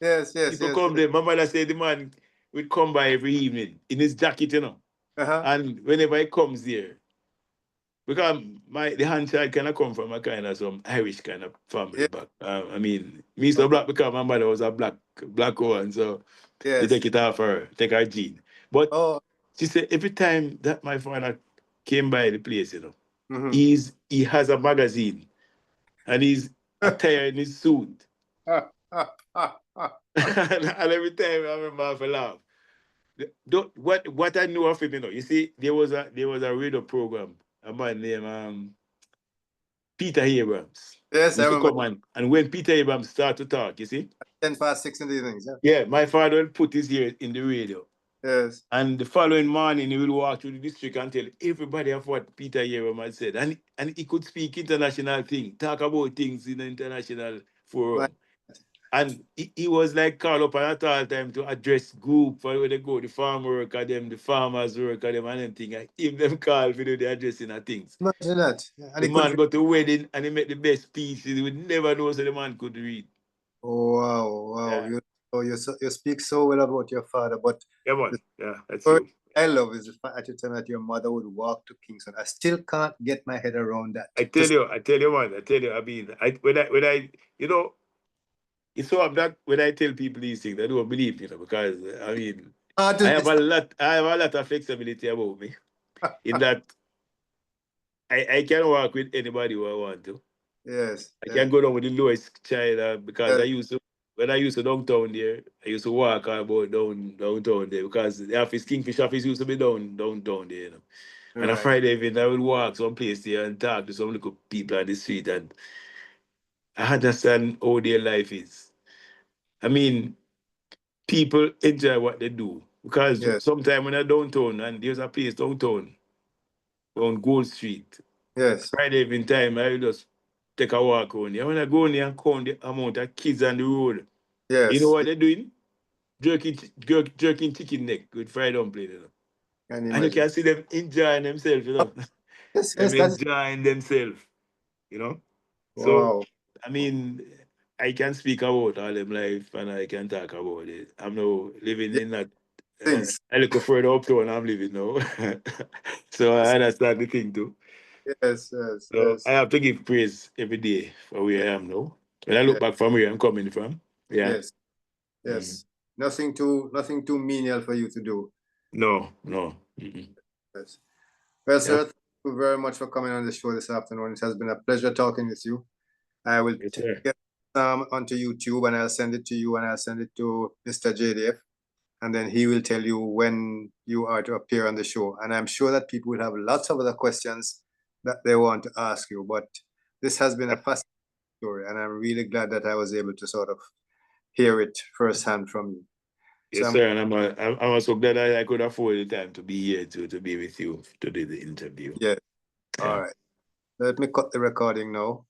Yes, yes, People yes, come yes. there. My mother said the man would come by every evening in his jacket. Uh-huh. And whenever he comes there, because the Hanchard kind of come from a kind of some Irish kind of family Yeah. back. I mean, me so Okay. black because my mother was a black woman, so they Yes. take it off her, take her gene. But Oh. she said every time that my father came by the place, Mm-hmm. he has a magazine and he's attire in his suit. And every time I remember I have to laugh. What I knew of him, you see, there was a radio program, a man named Peter Abrams. Yes, He I used to remember. come and when Peter Abrams start to talk, you see, 6 in the evenings. Yeah. yeah, my father will put his ear in the radio. Yes. And the following morning, he will walk through the district and tell everybody of what Peter Abrams had said. And he could speak international things, talk about things in the international My, forum. And he was like called up at all time to address group for where they go, the farm worker, them, the farmers worker, them and anything. And if them call for the addressing of things. imagine that. Yeah. And The he could. man got to wedding and he made the best speech. He would never know so the man could read. Oh, wow, wow. Yeah. You speak so well about your father, but Yeah, the man. Yeah, that's story true. I love is the fact at the time that your mother would walk to Kingston. I still can't get my head around that. Just I tell you, man, I tell you, I mean, you know, it's so that when I tell people these things, they don't believe, because I mean, hard to dis- I have a lot of flexibility about me in that I can work with anybody who I want to. Yes, I yes, can go down with the lowest child because yes, when I used to downtown there, I used to walk about downtown there because the office, Kingfish office used to be downtown there. And on right. Friday evening, I would walk someplace there and talk to some little people on the street, and I understand how their life is. I mean, people enjoy what they do because Yes, sometimes when I'm downtown and there's a place downtown on Gold Street, yes, Friday evening time, I will just take a walk around there. When I go in there and count the amount of kids on the road, you know yes. what they're doing? Jerking chicken neck with fried dumpling. Can you And you imagine? can see them enjoying themselves. Yes, Them yes, that's enjoying themselves, you know. So, wow. I mean, I can speak about all them life and I can talk about it. I'm now living Yeah, in that things. a little further uptown I'm living now. So Yes, I understand the thing too. yes, yes, So yes, I have to give praise every day for where I am now. When I look yes, back from where I'm coming from, yeah. yes, Mm. yes. Nothing too menial for you to do. No, no. Mm-mm. Yes. Well, Yeah, sir, thank you very much for coming on the show this afternoon. It has been a pleasure talking with you. I will yes, sir. get onto YouTube and I'll send it to you and I'll send it to Mr. JDF. And then he will tell you when you are to appear on the show. And I'm sure that people will have lots of other questions that they want to ask you. But this has been a fascinating story, and I'm really glad that I was able to sort of hear it firsthand from you. So Yes, sir. And I'm so glad I could afford the time to be here to be with you to do the interview. yeah, all Yeah. right. Let me cut the recording now.